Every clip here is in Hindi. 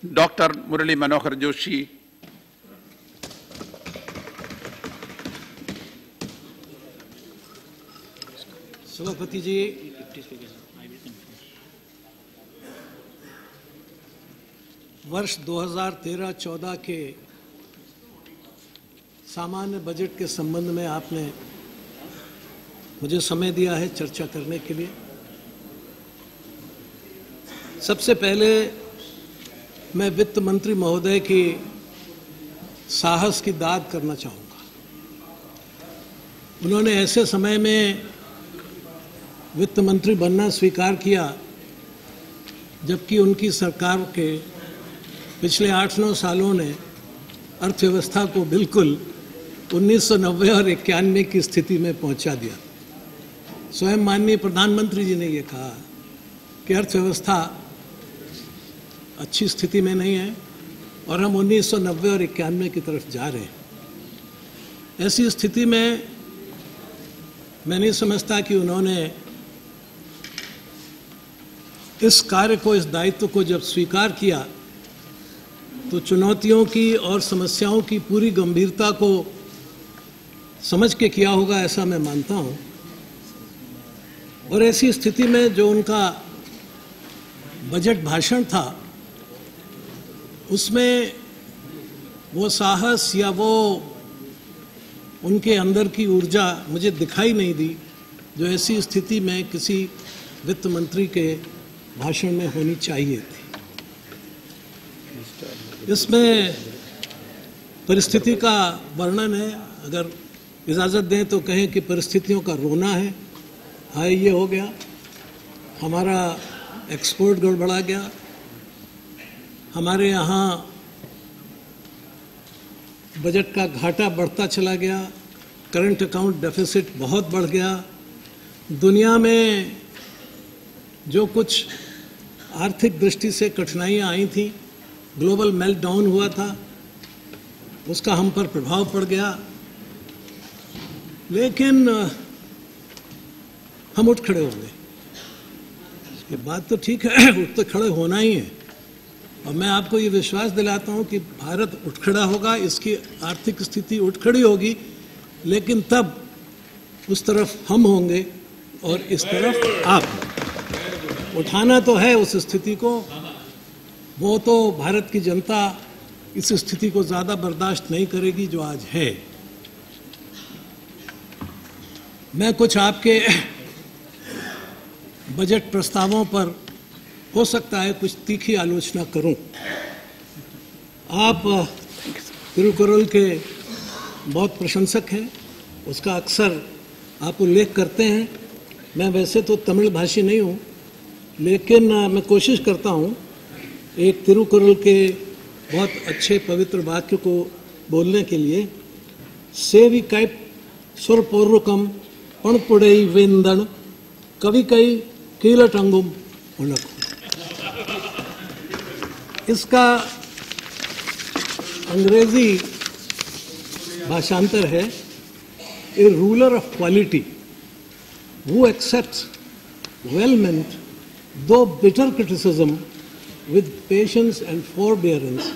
Dr. Murali Manohar Joshi. सभापति जी, वर्ष 2013-14 के सामान्य बजट के संबंध में आपने मुझे समय दिया है चर्चा करने के लिए। सबसे पहले मैं वित्त मंत्री महोदय की साहस की दाद करना चाहूँगा। उन्होंने ऐसे समय में वित्त मंत्री बनना स्वीकार किया जबकि उनकी सरकार के पिछले 8-9 सालों ने अर्थव्यवस्था को बिल्कुल 1990 और 91 की स्थिति में पहुंचा दिया। स्वयं माननीय प्रधानमंत्री जी ने ये कहा कि अर्थव्यवस्था अच्छी स्थिति में नहीं है और हम 1990 और 91 की तरफ जा रहे हैं। ऐसी स्थिति में मैं नहीं समझता कि उन्होंने इस कार्य को, इस दायित्व को जब स्वीकार किया तो चुनौतियों की और समस्याओं की पूरी गंभीरता को समझ के किया होगा, ऐसा मैं मानता हूं। और ऐसी स्थिति में जो उनका बजट भाषण था उसमें वो साहस या वो उनके अंदर की ऊर्जा मुझे दिखाई नहीं दी जो ऐसी स्थिति में किसी वित्त मंत्री के भाषण में होनी चाहिए थी। इसमें परिस्थिति का वर्णन है, अगर इजाज़त दें तो कहें कि परिस्थितियों का रोना है। हाय, ये हो गया, हमारा एक्सपोर्ट गड़बड़ा गया, हमारे यहाँ बजट का घाटा बढ़ता चला गया, करंट अकाउंट डेफिसिट बहुत बढ़ गया, दुनिया में जो कुछ आर्थिक दृष्टि से कठिनाइयाँ आई थीं, ग्लोबल मेल्टडाउन हुआ था, उसका हम पर प्रभाव पड़ गया। लेकिन हम उठ खड़े हो गए। ये बात तो ठीक है, उठ तो खड़े होना ही है। और मैं आपको ये विश्वास दिलाता हूँ कि भारत उठ खड़ा होगा, इसकी आर्थिक स्थिति उठ खड़ी होगी, लेकिन तब उस तरफ हम होंगे और इस तरफ आप। उठाना तो है उस स्थिति को, वो तो भारत की जनता इस स्थिति को ज़्यादा बर्दाश्त नहीं करेगी जो आज है। मैं कुछ आपके बजट प्रस्तावों पर हो सकता है कुछ तीखी आलोचना करूं। आप तिरुकुरल के बहुत प्रशंसक हैं, उसका अक्सर आप उल्लेख करते हैं। मैं वैसे तो तमिल भाषी नहीं हूं, लेकिन मैं कोशिश करता हूं एक तिरुकुरल के बहुत अच्छे पवित्र वाक्य को बोलने के लिए। सेवी कैप सुरपूर्वकम पणपुड़ई वेंदन कवि कई कीलटंगुम उनक। इसका अंग्रेजी भाषांतर है, ए ruler of quality who accepts well-meant though bitter criticism with patience and forbearance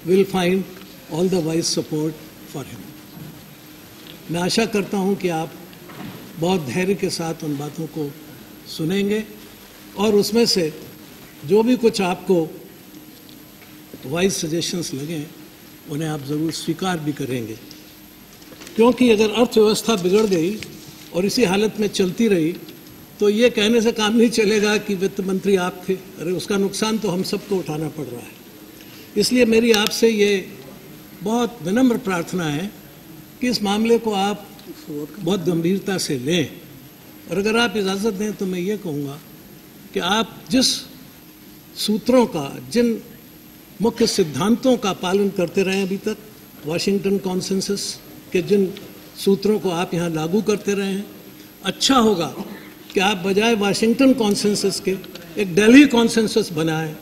will find all the wise support for him. मैं आशा करता हूं कि आप बहुत धैर्य के साथ उन बातों को सुनेंगे और उसमें से जो भी कुछ आपको वाइज सजेशंस लगें उन्हें आप ज़रूर स्वीकार भी करेंगे। क्योंकि अगर अर्थव्यवस्था बिगड़ गई और इसी हालत में चलती रही तो ये कहने से काम नहीं चलेगा कि वित्त मंत्री आप थे। अरे उसका नुकसान तो हम सबको उठाना पड़ रहा है। इसलिए मेरी आपसे ये बहुत विनम्र प्रार्थना है कि इस मामले को आप बहुत गंभीरता से लें। और अगर आप इजाज़त दें तो मैं ये कहूँगा कि आप जिस सूत्रों का, जिन मुख्य सिद्धांतों का पालन करते रहे अभी तक, वाशिंगटन कॉन्सेंसस के जिन सूत्रों को आप यहाँ लागू करते रहे हैं, अच्छा होगा कि आप बजाय वाशिंगटन कॉन्सेंसस के एक दिल्ली कॉन्सेंसस बनाएं,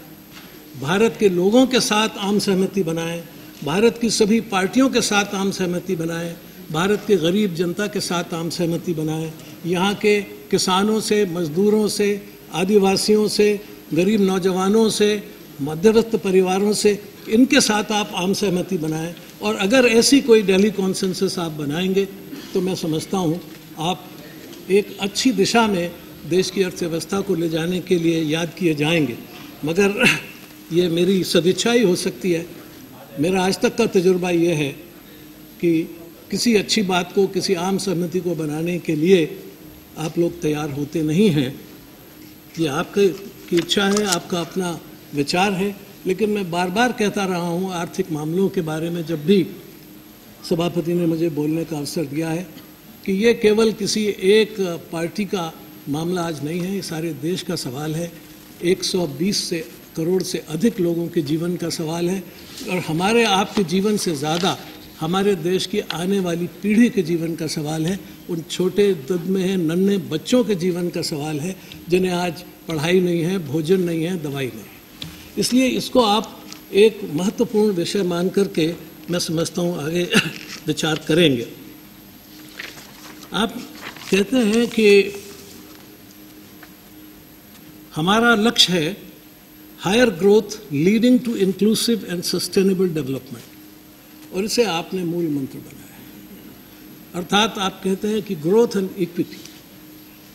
भारत के लोगों के साथ आम सहमति बनाएं, भारत की सभी पार्टियों के साथ आम सहमति बनाएं, भारत के गरीब जनता के साथ आम सहमति बनाएं, यहाँ के किसानों से, मजदूरों से, आदिवासियों से, गरीब नौजवानों से, मध्यवर्ग परिवारों से, इनके साथ आप आम सहमति बनाएं। और अगर ऐसी कोई दिल्ली कॉन्सेंसस आप बनाएंगे तो मैं समझता हूँ आप एक अच्छी दिशा में देश की अर्थव्यवस्था को ले जाने के लिए याद किए जाएंगे। मगर ये मेरी सदिच्छा ही हो सकती है। मेरा आज तक का तजुर्बा ये है कि किसी अच्छी बात को, किसी आम सहमति को बनाने के लिए आप लोग तैयार होते नहीं हैं। ये आपकी इच्छा है, आपका अपना विचार है। लेकिन मैं बार बार कहता रहा हूँ आर्थिक मामलों के बारे में, जब भी सभापति ने मुझे बोलने का अवसर दिया है, कि ये केवल किसी एक पार्टी का मामला आज नहीं है, ये सारे देश का सवाल है। 120 करोड़ से अधिक लोगों के जीवन का सवाल है और हमारे आपके जीवन से ज़्यादा हमारे देश की आने वाली पीढ़ी के जीवन का सवाल है। उन छोटे ददमे नन्हे बच्चों के जीवन का सवाल है जिन्हें आज पढ़ाई नहीं है, भोजन नहीं है, दवाई नहीं है। इसलिए इसको आप एक महत्वपूर्ण विषय मान करके मैं समझता हूँ आगे विचार करेंगे। आप कहते हैं कि हमारा लक्ष्य है higher growth leading to inclusive and sustainable development, और इसे आपने मूल मंत्र बनाया है। अर्थात आप कहते हैं कि ग्रोथ एंड इक्विटी,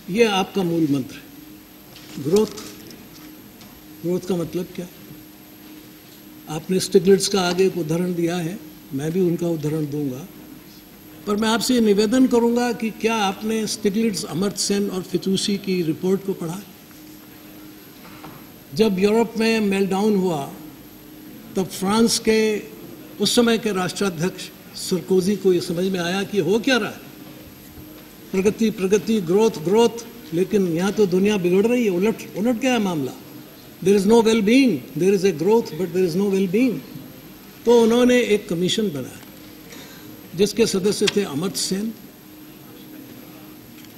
ये आपका मूल मंत्र है। ग्रोथ का मतलब क्या? आपने स्टिग्लिट्स का आगे एक उदाहरण दिया है, मैं भी उनका उदाहरण दूंगा, पर मैं आपसे ये निवेदन करूंगा कि क्या आपने स्टिग्लिट्स, अमर्त्य सेन और फितूसी की रिपोर्ट को पढ़ा? जब यूरोप में मेल्टडाउन हुआ तब फ्रांस के उस समय के राष्ट्राध्यक्ष सरकोजी को ये समझ में आया कि हो क्या रहा है, प्रगति प्रगति, ग्रोथ ग्रोथ, लेकिन यहाँ तो दुनिया बिगड़ रही है, उलट गया मामला। There is no well being, there is a growth but there is no well being. तो उन्होंने एक कमीशन बनाया जिसके सदस्य थे अमर्त्य सेन,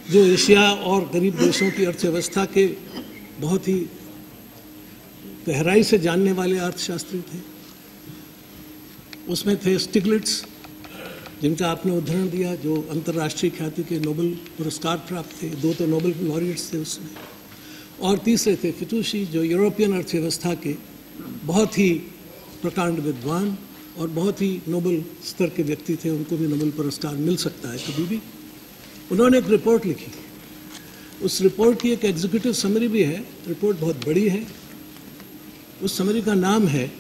जो एशिया और गरीब देशों की अर्थव्यवस्था के बहुत ही गहराई से जानने वाले अर्थशास्त्री थे। उसमें थे स्टिग्लिट्स, जिनका आपने उदाहरण दिया, जो अंतर्राष्ट्रीय ख्याति के नोबेल पुरस्कार प्राप्त थे, 2 तो नोबेल लॉरिएट्स थे उसमें। और तीसरे थे फितूसी, जो यूरोपियन अर्थव्यवस्था के बहुत ही प्रकांड विद्वान और बहुत ही नोबेल स्तर के व्यक्ति थे, उनको भी नोबेल पुरस्कार मिल सकता है कभी भी। उन्होंने एक रिपोर्ट लिखी, उस रिपोर्ट की एक एग्जीक्यूटिव समरी भी है, रिपोर्ट बहुत बड़ी है। उस समरी का नाम है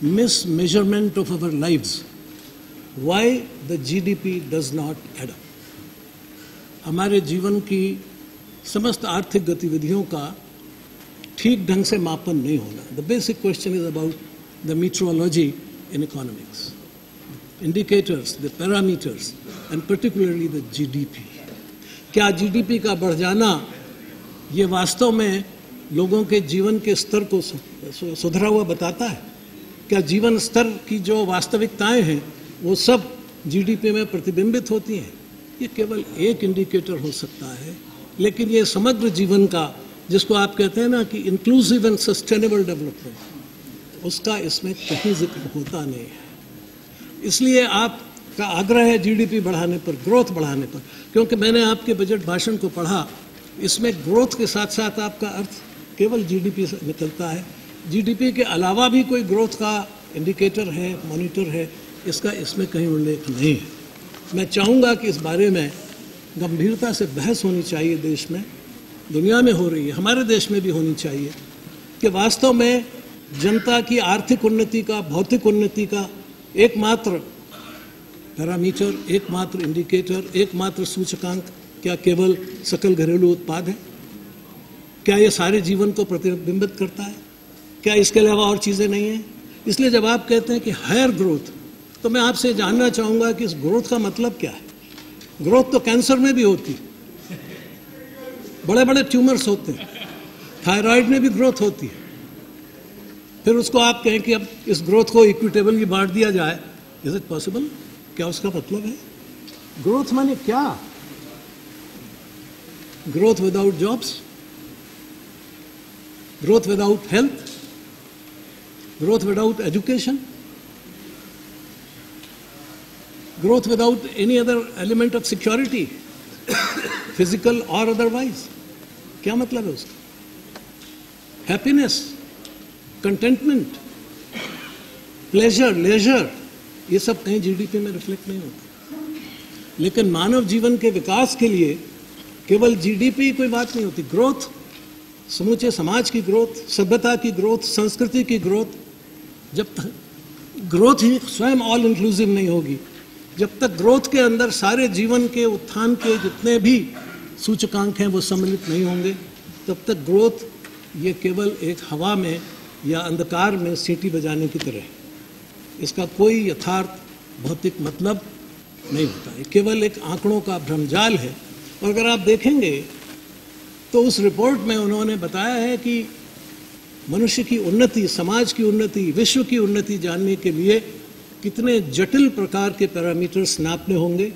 mismeasurement of our lives, why the GDP does not add up. हमारे जीवन की समस्त आर्थिक गतिविधियों का ठीक ढंग से मापन नहीं होना। The basic question is about the metrology in economics, indicators, the parameters and particularly the GDP. क्या जीडीपी का बढ़ जाना ये वास्तव में लोगों के जीवन के स्तर को सुधरा हुआ बताता है? क्या जीवन स्तर की जो वास्तविकताएं हैं वो सब जीडीपी में प्रतिबिंबित होती हैं? ये केवल एक इंडिकेटर हो सकता है, लेकिन ये समग्र जीवन का, जिसको आप कहते हैं ना कि इंक्लूसिव एंड सस्टेनेबल डेवलपमेंट, उसका इसमें कहीं जिक्र होता नहीं है। इसलिए आपका आग्रह है जीडीपी बढ़ाने पर, ग्रोथ बढ़ाने पर, क्योंकि मैंने आपके बजट भाषण को पढ़ा, इसमें ग्रोथ के साथ साथ आपका अर्थ केवल जीडीपी से निकलता है। जीडीपी के अलावा भी कोई ग्रोथ का इंडिकेटर है, मॉनिटर है, इसका इसमें कहीं उल्लेख नहीं है। मैं चाहूँगा कि इस बारे में गंभीरता से बहस होनी चाहिए, देश में, दुनिया में हो रही है, हमारे देश में भी होनी चाहिए, कि वास्तव में जनता की आर्थिक उन्नति का, भौतिक उन्नति का एकमात्र पैरामीटर, एकमात्र इंडिकेटर, एकमात्र सूचकांक क्या केवल सकल घरेलू उत्पाद है? क्या ये सारे जीवन को प्रतिबिंबित करता है? क्या इसके अलावा और चीज़ें नहीं हैं? इसलिए जब आप कहते हैं कि हायर ग्रोथ, तो मैं आपसे जानना चाहूँगा कि इस ग्रोथ का मतलब क्या है? ग्रोथ तो कैंसर में भी होती है, बड़े बड़े ट्यूमर्स होते हैं, थायराइड में भी ग्रोथ होती है। फिर उसको आप कहें कि अब इस ग्रोथ को इक्विटेबली बांट दिया जाए, इज इट पॉसिबल? क्या उसका मतलब है? ग्रोथ माने क्या? Growth without jobs, growth without health, growth without education, growth without any other element of security, physical or otherwise. क्या मतलब है उसका? Happiness, कंटेंटमेंट, प्लेजर, लेजर, ये सब कहीं जीडीपी में रिफ्लेक्ट नहीं होता। लेकिन मानव जीवन के विकास के लिए केवल जीडीपी कोई बात नहीं होती। ग्रोथ, समूचे समाज की ग्रोथ, सभ्यता की ग्रोथ, संस्कृति की ग्रोथ, जब तक ग्रोथ ही स्वयं ऑल इंक्लूसिव नहीं होगी, जब तक ग्रोथ के अंदर सारे जीवन के उत्थान के जितने भी सूचकांक हैं वो सम्मिलित नहीं होंगे, तब तक ग्रोथ ये केवल एक हवा में या अंधकार में सीटी बजाने की तरह है। इसका कोई यथार्थ भौतिक मतलब नहीं होता, ये केवल एक आंकड़ों का भ्रमजाल है। और अगर आप देखेंगे तो उस रिपोर्ट में उन्होंने बताया है कि मनुष्य की उन्नति, समाज की उन्नति, विश्व की उन्नति जानने के लिए कितने जटिल प्रकार के पैरामीटर्स नापने होंगे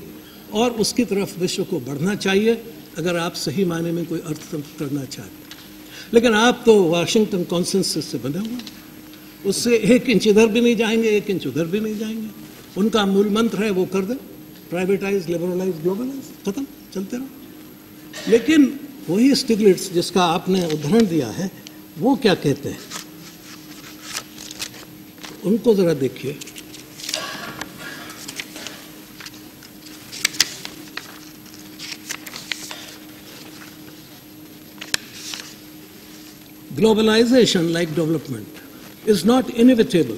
और उसकी तरफ विश्व को बढ़ना चाहिए अगर आप सही मायने में कोई अर्थतंत्र करना चाहते हैं। लेकिन आप तो वाशिंगटन कॉन्सेंसस से बने हुए, उससे 1 इंच इधर भी नहीं जाएंगे, 1 इंच उधर भी नहीं जाएंगे। उनका मूल मंत्र है वो कर दें, प्राइवेटाइज, लिबरलाइज, ग्लोबलाइज, खत्म, चलते रहो। लेकिन वही स्टिग्लिट्स जिसका आपने उदाहरण दिया है, वो क्या कहते हैं, उनको जरा देखिए। Globalization, like development, is not inevitable,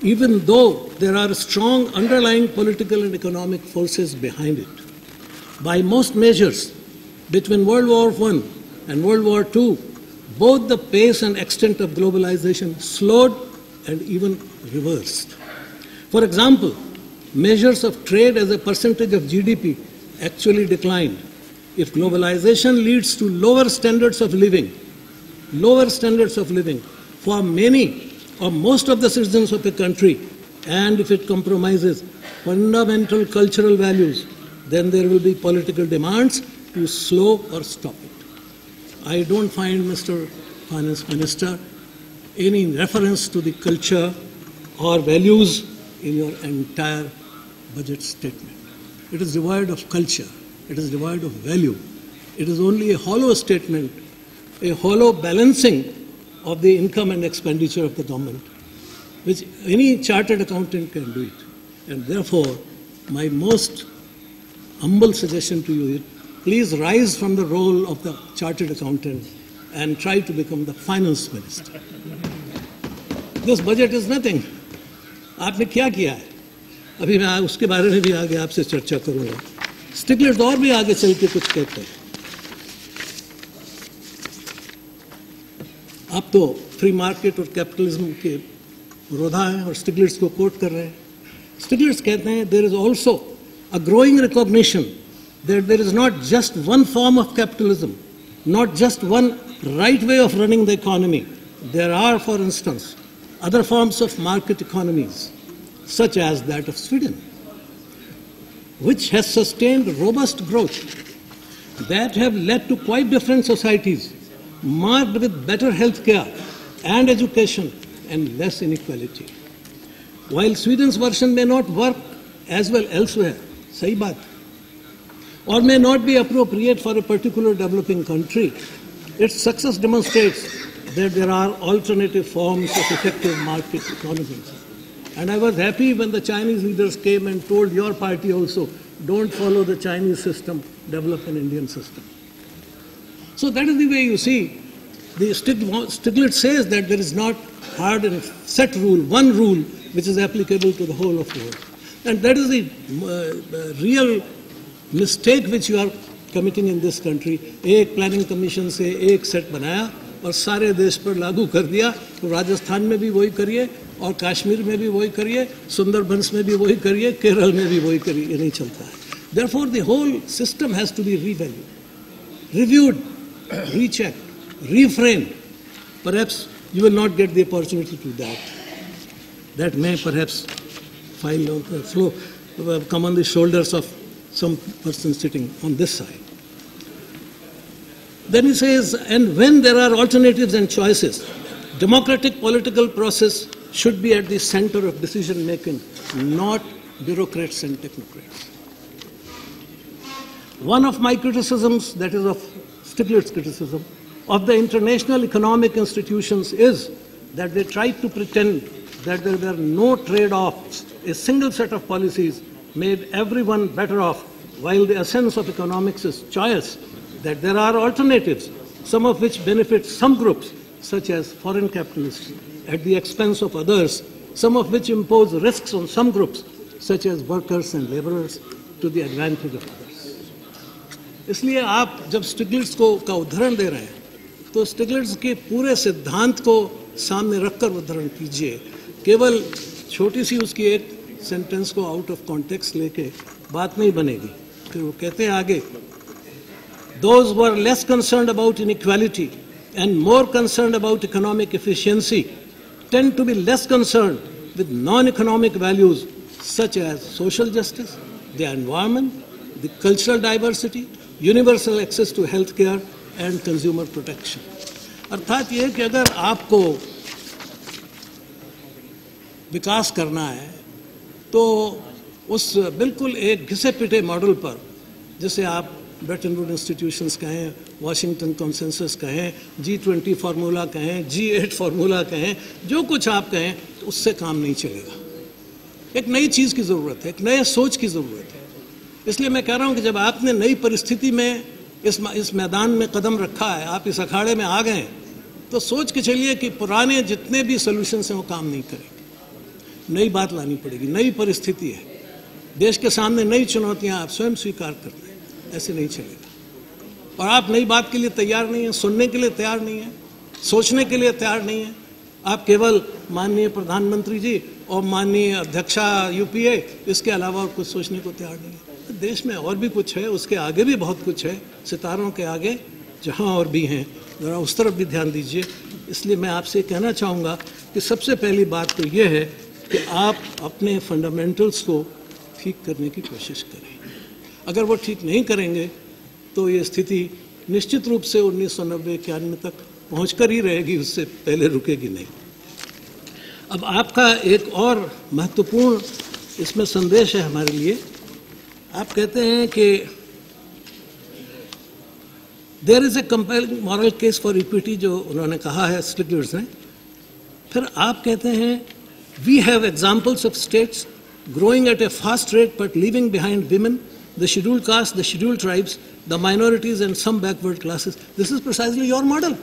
even though there are strong underlying political and economic forces behind it. By most measures, between World War I and World War II, both the pace and extent of globalization slowed and even reversed. For example, measures of trade as a percentage of GDP actually declined. If globalization leads to lower standards of living for many or most of the citizens of a country, and if it compromises fundamental cultural values, then there will be political demands to slow or stop it. I don't find, Mr. Finance Minister, any reference to the culture or values in your entire budget statement. It is devoid of culture. It is devoid of value. It is only a hollow statement, a hollow balancing of the income and expenditure of the government, which any chartered accountant can do it. And therefore, my most humble suggestion to you is, please rise from the role of the chartered accountant and try to become the finance minister. This budget is nothing. आपने क्या किया है? अभी मैं उसके बारे में भी आगे आपसे चर्चा करूंगा। स्टिग्लिट्स और भी आगे चल के कुछ कहते हैं। आप तो फ्री मार्केट और कैपिटलिज्म के विरोधा हैं और स्टिग्लिट्स को कोट कर रहे हैं। स्टिग्लिट्स कहते हैं, there is also a growing recognition that there is not just one form of capitalism, not just one right way of running the economy. There are, for instance, other forms of market economies, such as that of Sweden, which has sustained robust growth, that have led to quite different societies, marked with better health care and education and less inequality. While Sweden's version may not work as well elsewhere, sahi baat, or may not be appropriate for a particular developing country, its success demonstrates that there are alternative forms of effective market economies. And I was happy when the Chinese leaders came and told your party also, don't follow the Chinese system, develop an Indian system. So that is the way you see. The Stiglitz says that there is not hard and set rule, one rule which is applicable to the whole of the world. And that is the real mistake which you are committing in this country. एक प्लानिंग कमीशन से एक सेट बनाया और सारे देश पर लागू कर दिया, तो राजस्थान में भी वही करिए और कश्मीर में भी वही करिए, सुंदरबंस में भी वही करिए, केरल में भी वही करिए, ये नहीं चलता है. Therefore the whole system has to be reviewed, rechecked, reframed. Perhaps you will not get the opportunity to do that. That may perhaps come on the shoulders of some person sitting on this side. Then he says, and when there are alternatives and choices, democratic political process should be at the center of decision making, not bureaucrats and technocrats. One of my criticisms, that is of Stiglitz's criticism, of the international economic institutions is that they tried to pretend that there were no trade-offs. A single set of policies made everyone better off, while the essence of economics is choice, that there are alternatives, some of which benefit some groups, such as foreign capitalists, at the expense of others, some of which impose risks on some groups, such as workers and laborers, to the advantage of others. इसलिए आप जब स्टिग्लिट्ज़ का उदाहरण दे रहे हैं, तो स्टिग्लिट्ज़ के पूरे सिद्धांत को सामने रखकर उदाहरण कीजिए। केवल छोटी सी उसकी एक सेंटेंस को आउट ऑफ कॉन्टेक्स्ट लेके बात नहीं बनेगी। फिर वो कहते हैं आगे, Those who are less concerned about inequality and more concerned about economic efficiency tend to be less concerned with non-economic values such as social justice, the environment, the cultural diversity, universal access to health care and consumer protection. अर्थात ये कि अगर आपको विकास करना है तो उस बिल्कुल एक घिसे पिटे मॉडल पर, जैसे आप ब्रेटन वुड इंस्टीट्यूशंस कहें, वाशिंगटन कॉन्सेंसस कहें, G20 फार्मूला कहें, G8 फार्मूला कहें, जो कुछ आप कहें, उससे काम नहीं चलेगा। एक नई चीज़ की ज़रूरत है, एक नए सोच की ज़रूरत है। इसलिए मैं कह रहा हूँ कि जब आपने नई परिस्थिति में इस मैदान में कदम रखा है, आप इस अखाड़े में आ गए, तो सोच के चलिए कि पुराने जितने भी सोल्यूशंस हैं वो काम नहीं करेंगे। नई बात लानी पड़ेगी, नई परिस्थिति है, देश के सामने नई चुनौतियाँ आप स्वयं स्वीकार करते हैं, ऐसे नहीं चलेगा। और आप नई बात के लिए तैयार नहीं हैं, सुनने के लिए तैयार नहीं हैं, सोचने के लिए तैयार नहीं हैं। आप केवल माननीय प्रधानमंत्री जी और माननीय अध्यक्षा यूपीए, इसके अलावा और कुछ सोचने को तैयार नहीं है। तो देश में और भी कुछ है, उसके आगे भी बहुत कुछ है, सितारों के आगे जहाँ और भी हैं, ज़रा उस तरफ भी ध्यान दीजिए। इसलिए मैं आपसे कहना चाहूँगा कि सबसे पहली बात तो ये है कि आप अपने फंडामेंटल्स को ठीक करने की कोशिश करें। अगर वो ठीक नहीं करेंगे तो ये स्थिति निश्चित रूप से 1990-91 तक पहुँच कर ही रहेगी, उससे पहले रुकेगी नहीं। अब आपका एक और महत्वपूर्ण इसमें संदेश है हमारे लिए। आप कहते हैं कि there is a compelling moral case for equity, जो उन्होंने कहा है स्टिग्लिट्ज़ ने। फिर आप कहते हैं we have examples of states growing at a fast rate but leaving behind women, the scheduled castes, the scheduled tribes, the minorities and some backward classes. This is precisely your model.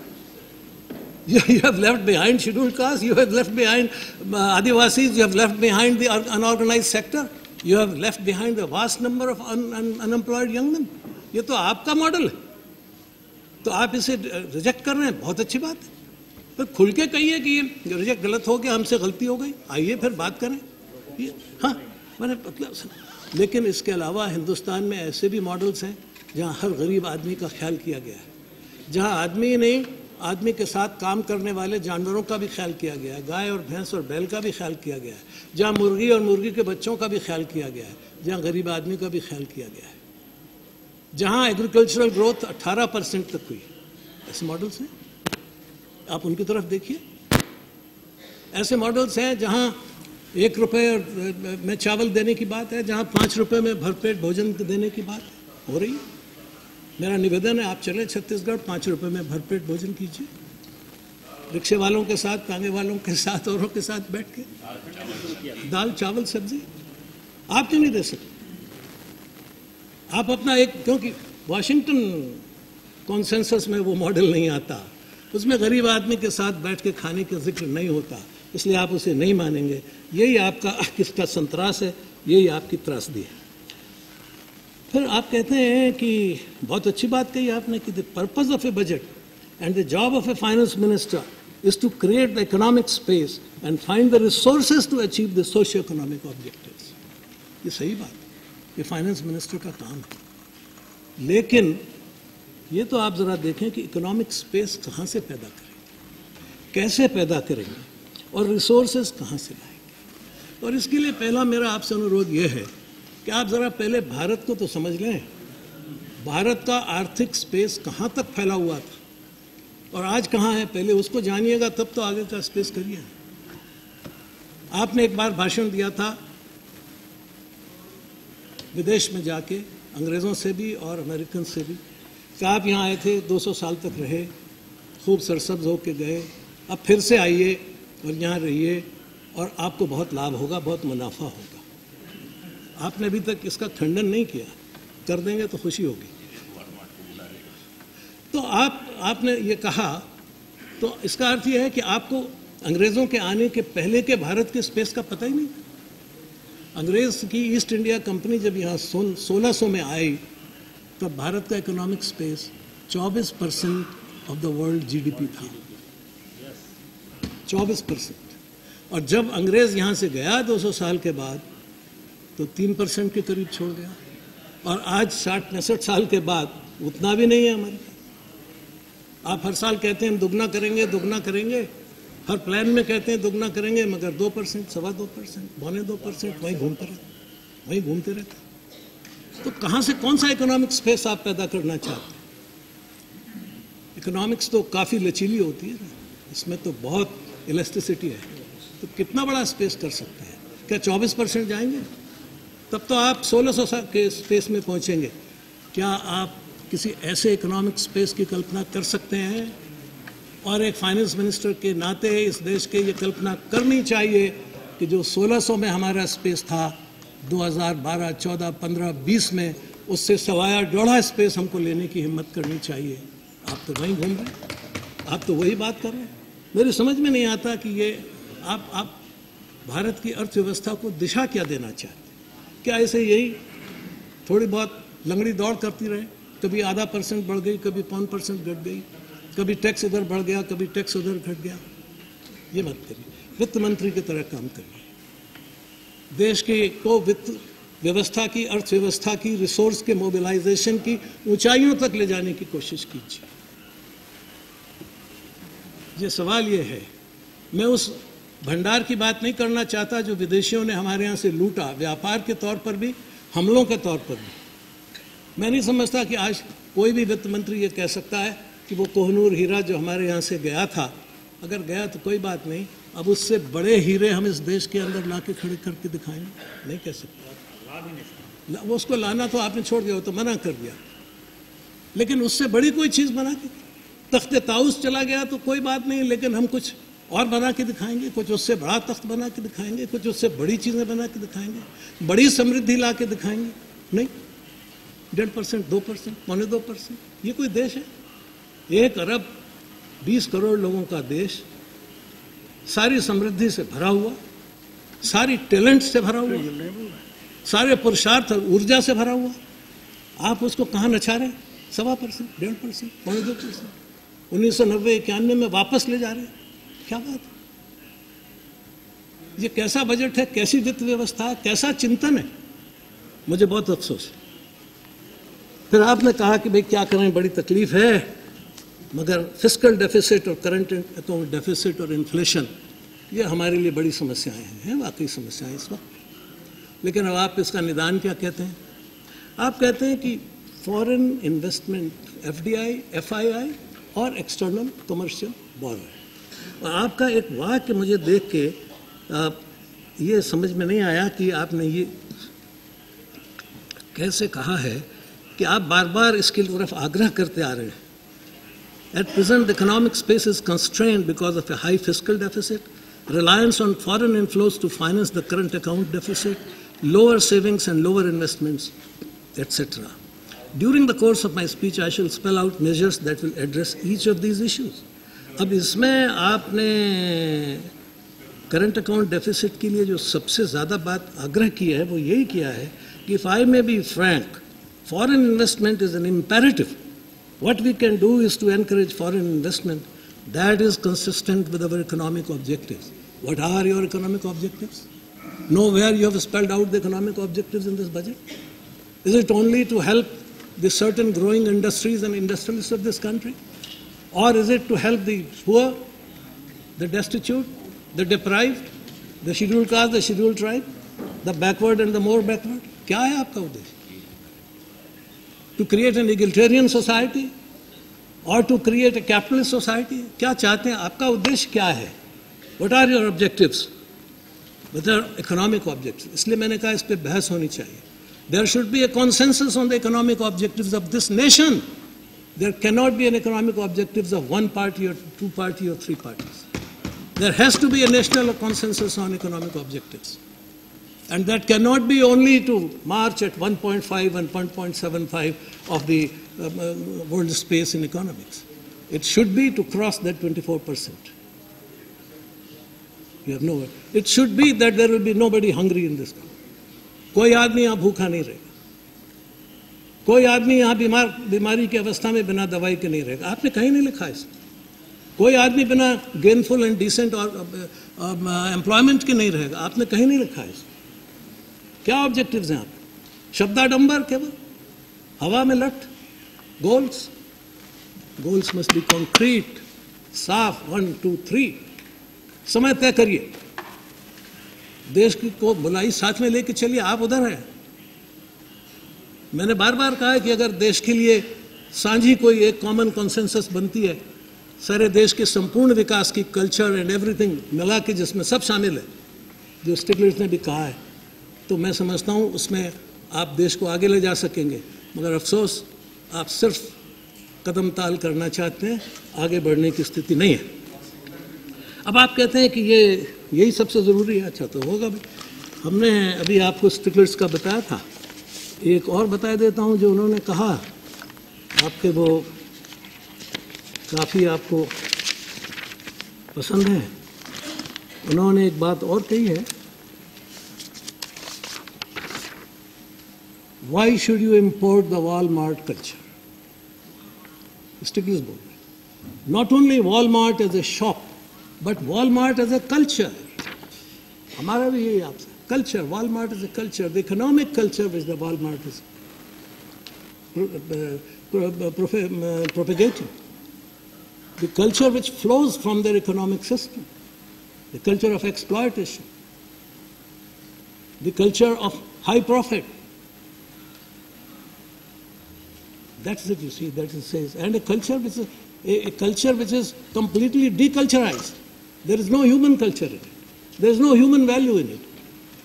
You have left behind scheduled castes, you have left behind Adivasis, you have left behind the unorganized sector, you have left behind a vast number of unemployed young men. ये तो आपका मॉडल है, तो आप इसे रिजेक्ट कर रहे हैं, बहुत अच्छी बात है। फिर खुल के कहिए कि ये रिजेक्ट गलत हो गया, हमसे गलती हो गई, आइए फिर बात करें। हाँ, मैंने मतलब, लेकिन इसके अलावा हिंदुस्तान में ऐसे भी मॉडल्स हैं जहाँ हर गरीब आदमी का ख्याल किया गया है, जहाँ आदमी ही नहीं, आदमी के साथ काम करने वाले जानवरों का भी ख्याल किया गया है, गाय और भैंस और बैल का भी ख्याल किया गया है, जहाँ मुर्गी और मुर्गी के बच्चों का भी ख्याल किया गया है, जहाँ गरीब आदमी का भी ख्याल किया गया है, जहाँ एग्रीकल्चरल ग्रोथ 18% तक हुई। ऐसे मॉडल्स हैं, आप उनकी तरफ देखिए। ऐसे मॉडल्स हैं जहाँ 1 रुपये में चावल देने की बात है, जहाँ 5 रुपये में भरपेट भोजन देने की बात हो रही है। मेरा निवेदन है, आप चले छत्तीसगढ़, 5 रुपये में भरपेट भोजन कीजिए, रिक्शे वालों के साथ, तांगे वालों के साथ, औरों के साथ बैठ के, दाल चावल सब्जी। आप क्यों नहीं दे सकते? आप अपना एक, क्योंकि वाशिंगटन कॉन्सेंसस में वो मॉडल नहीं आता, उसमें गरीब आदमी के साथ बैठ के खाने का जिक्र नहीं होता, इसलिए आप उसे नहीं मानेंगे। यही आपका किसका संतरास है, यही आपकी त्रासदी है। फिर आप कहते हैं कि बहुत अच्छी बात कही आपने कि the purpose of a budget and the job of a finance minister is to create the economic space and find the resources to achieve the socio economic objectives. ये सही बात है, ये फाइनेंस मिनिस्टर का काम है। लेकिन ये तो आप ज़रा देखें कि इकोनॉमिक स्पेस कहाँ से पैदा करेंगे, कैसे पैदा करेंगे और रिसोर्सेज कहाँ से लाएंगे। और इसके लिए पहला मेरा आपसे अनुरोध ये है कि आप ज़रा पहले भारत को तो समझ लें, भारत का आर्थिक स्पेस कहाँ तक फैला हुआ था और आज कहाँ है, पहले उसको जानिएगा, तब तो आगे का स्पेस करिए। आपने एक बार भाषण दिया था विदेश में जाके, अंग्रेज़ों से भी और अमेरिकन से भी, कि आप यहाँ आए थे, 200 साल तक रहे, खूब सरसब्ज होके गए, अब फिर से आइए और यहाँ रहिए और आपको बहुत लाभ होगा, बहुत मुनाफा होगा। आपने अभी तक इसका खंडन नहीं किया, कर देंगे तो खुशी होगी। तो आपने ये कहा, तो इसका अर्थ ये है कि आपको अंग्रेज़ों के आने के पहले के भारत के स्पेस का पता ही नहीं। अंग्रेज़ की ईस्ट इंडिया कंपनी जब यहाँ 1600 में आई, तब भारत का economic space 24% of the world GDP था, 24%। और जब अंग्रेज़ यहाँ से गया 200 साल के बाद, तो 3% के करीब छोड़ गया। और आज 60-65 साल के बाद उतना भी नहीं है हमारे पास। आप हर साल कहते हैं हम दुगना करेंगे, दुगना करेंगे, हर प्लान में कहते हैं दुगना करेंगे, मगर 2%, 2.25%, 2.25% वहीं घूमते रहते। तो कहाँ से, कौन सा इकोनॉमिक स्पेस आप पैदा करना चाहते हैं? इकोनॉमिक्स तो काफ़ी लचीली होती है ना, इसमें तो बहुत इलास्टिसिटी है। तो कितना बड़ा स्पेस कर सकते हैं? क्या 24% जाएंगे? तब तो आप 1600 के स्पेस में पहुँचेंगे। क्या आप किसी ऐसे इकोनॉमिक स्पेस की कल्पना कर सकते हैं? और एक फाइनेंस मिनिस्टर के नाते इस देश के ये कल्पना करनी चाहिए कि जो 1600 में हमारा स्पेस था, 2012, 14, 15, 20 में उससे सवाया डोढ़ा स्पेस हमको लेने की हिम्मत करनी चाहिए। आप तो वहीं घूम रहे हैं, आप तो वही बात कर रहे हैं। मेरी समझ में नहीं आता कि ये आप भारत की अर्थव्यवस्था को दिशा क्या देना चाहते हैं? क्या ऐसे यही थोड़ी बहुत लंगड़ी दौड़ करती रहे? कभी आधा % बढ़ गई, कभी 5% घट गई, कभी टैक्स इधर बढ़ गया, कभी टैक्स उधर घट गया। ये मत करिए, वित्त मंत्री की तरह काम करिए। देश के को वित्त व्यवस्था की, अर्थव्यवस्था की, रिसोर्स के मोबिलाइजेशन की ऊंचाइयों तक ले जाने की कोशिश कीजिए। ये सवाल ये है, मैं उस भंडार की बात नहीं करना चाहता जो विदेशियों ने हमारे यहाँ से लूटा, व्यापार के तौर पर भी, हमलों के तौर पर भी। मैं नहीं समझता कि आज कोई भी वित्त मंत्री ये कह सकता है कि वो कोहनूर हीरा जो हमारे यहाँ से गया था, अगर गया तो कोई बात नहीं, अब उससे बड़े हीरे हम इस देश के अंदर ला के खड़े करके दिखाएंगे, नहीं कह सकते। वो उसको लाना तो आपने छोड़ दिया, हो तो मना कर दिया। लेकिन उससे बड़ी कोई चीज़ बना के, तख्ते ताउस चला गया तो कोई बात नहीं, लेकिन हम कुछ और बना के दिखाएंगे, कुछ उससे बड़ा तख्त बना के दिखाएंगे, कुछ उससे बड़ी चीज़ें बना के दिखाएंगे, बड़ी समृद्धि ला के दिखाएंगे। नहीं, 1.5%, 2%, 2.25%, ये कोई देश है? 1 अरब 20 करोड़ लोगों का देश, सारी समृद्धि से भरा हुआ, सारी टैलेंट से भरा हुआ, सारे पुरुषार्थ और ऊर्जा से भरा हुआ, आप उसको कहाँ नचा रहे हैं? 1.25%, 1.5%, 2.25%, 1990-91 में वापस ले जा रहे हैं। क्या बात है? ये कैसा बजट है, कैसी वित्त व्यवस्था है, कैसा चिंतन है? मुझे बहुत अफसोस है। फिर आपने कहा कि भाई क्या करें, बड़ी तकलीफ है, मगर फिस्कल डेफिसिट और करंट अकाउंट डेफिसिट और इन्फ्लेशन ये हमारे लिए बड़ी समस्याएं हैं, वाकई समस्याएं इस वक्त। लेकिन अब आप इसका निदान क्या कहते हैं? आप कहते हैं कि फॉरेन इन्वेस्टमेंट, FDI, FII और एक्सटर्नल कमर्शियल बोरोइंग। और आपका एक वाक्य मुझे देख के ये समझ में नहीं आया कि आपने ये कैसे कहा है कि आप बार बार इसकी तरफ आग्रह करते आ रहे हैं। At present, the economic space is constrained because of a high fiscal deficit, reliance on foreign inflows to finance the current account deficit, lower savings and lower investments, etc. During the course of my speech, I shall spell out measures that will address each of these issues. अब इसमें आपने करंट अकाउंट डेफिसिट के लिए जो सबसे ज़्यादा बात आग्रह की है वो यही किया है कि if I may be frank, foreign investment is an imperative. What we can do is to encourage foreign investment that is consistent with our economic objectives. What are your economic objectives? Nowhere you have spelled out the economic objectives in this budget. Is it only to help the certain growing industries and industrialists of this country? Or is it to help the poor, the destitute, the deprived, the scheduled caste, the scheduled tribe, the backward and the more backward? क्या है आपका उद्देश्य? To create an egalitarian society or to create a capitalist society? क्या चाहते हैं? आपका उद्देश्य क्या है? What are your objectives? What are economic objectives? इसलिए मैंने कहा इस पे बहस होनी चाहिए. There should be a consensus on the economic objectives of this nation. There cannot be an economic objectives of one party or two party or three parties. There has to be a national consensus on economic objectives. And that cannot be only to march at 1.5 and 1.75 of the world space in economics. It should be to cross that 24%. You have no. It should be that there will be nobody hungry in this country. कोई आदमी यहाँ भूखा नहीं रहेगा. कोई आदमी यहाँ बीमारी की अवस्था में बिना दवाई के नहीं रहेगा. आपने कहीं नहीं लिखा इसमें. कोई आदमी बिना गेनफुल एंड डिसेंट और एम्प्लॉयमेंट के नहीं रहेगा. आपने कहीं नहीं लिखा है इसमें. क्या ऑब्जेक्टिव्स हैं आप? शब्दाडंबर केवल, हवा में लट. गोल्स मस्ट बी कॉन्क्रीट, साफ. 1, 2, 3 समय तय करिए. देश को बुलाई साथ में लेके चलिए. आप उधर हैं. मैंने बार बार कहा है कि अगर देश के लिए साझी कोई एक कॉमन कॉन्सेंसस बनती है, सारे देश के संपूर्ण विकास की, कल्चर एंड एवरीथिंग मिला के जिसमें सब शामिल है, जो स्टिग्लिट्ज़ ने भी कहा है, तो मैं समझता हूँ उसमें आप देश को आगे ले जा सकेंगे. मगर अफसोस आप सिर्फ कदम ताल करना चाहते हैं, आगे बढ़ने की स्थिति नहीं है. अब आप कहते हैं कि यही सबसे ज़रूरी है. अच्छा, तो होगा भी. हमने अभी आपको स्टिग्लिट्ज़ का बताया था. एक और बता देता हूँ जो उन्होंने कहा, आपके वो काफ़ी आपको पसंद है. उन्होंने एक बात और कही है, Why should you import the Walmart culture? Stiglitz बोल रहे. Not only Walmart as a shop, but Walmart as a culture. हमारा भी यही आपसे. Culture, Walmart is a culture, the economic culture which the Walmart is propagating. The culture which flows from their economic system. The culture of exploitation. The culture of high profit. That's it, you see, that it says. And a culture which is completely deculturized. There is no human culture in it. There is no human value in it.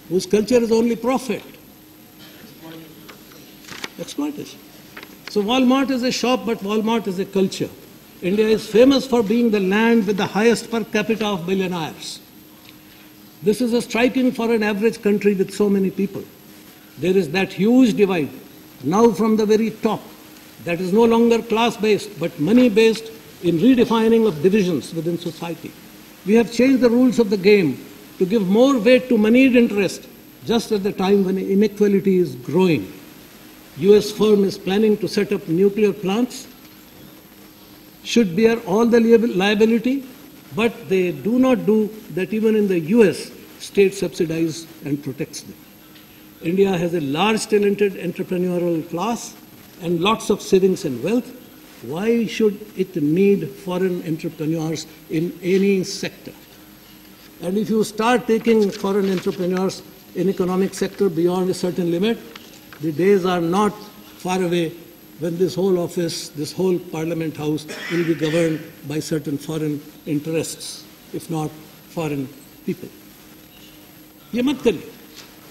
Whose culture is only profit. Exploitation. So Walmart is a shop, but Walmart is a culture. India is famous for being the land with the highest per capita of billionaires. This is a striking for an average country with so many people. There is that huge divide, now from the very top, that is no longer class-based, but money-based in redefining of divisions within society. We have changed the rules of the game to give more weight to moneyed interest, just at the time when inequality is growing. US firm is planning to set up nuclear plants, should bear all the liability, but they do not do that. Even in the US, state subsidizes and protects them. India has a large talented entrepreneurial class and lots of savings and wealth. Why should it need foreign entrepreneurs in any sector? And if you start taking foreign entrepreneurs in economic sector beyond a certain limit, the days are not far away when this whole office, this whole Parliament House will be governed by certain foreign interests, if not foreign people. ये मत करिए,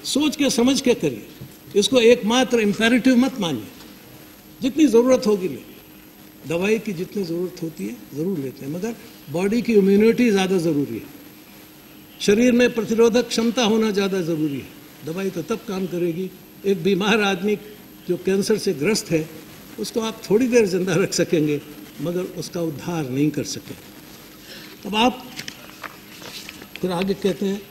सोच के समझ के करिए. इसको एकमात्र इम्पेरेटिव मत मानिए. जितनी ज़रूरत होगी ले. दवाई की जितनी ज़रूरत होती है ज़रूर लेते हैं, मगर बॉडी की इम्यूनिटी ज़्यादा ज़रूरी है. शरीर में प्रतिरोधक क्षमता होना ज़्यादा ज़रूरी है. दवाई तो तब काम करेगी. एक बीमार आदमी जो कैंसर से ग्रस्त है, उसको आप थोड़ी देर जिंदा रख सकेंगे, मगर उसका उद्धार नहीं कर सके. अब आप फिर आगे कहते हैं,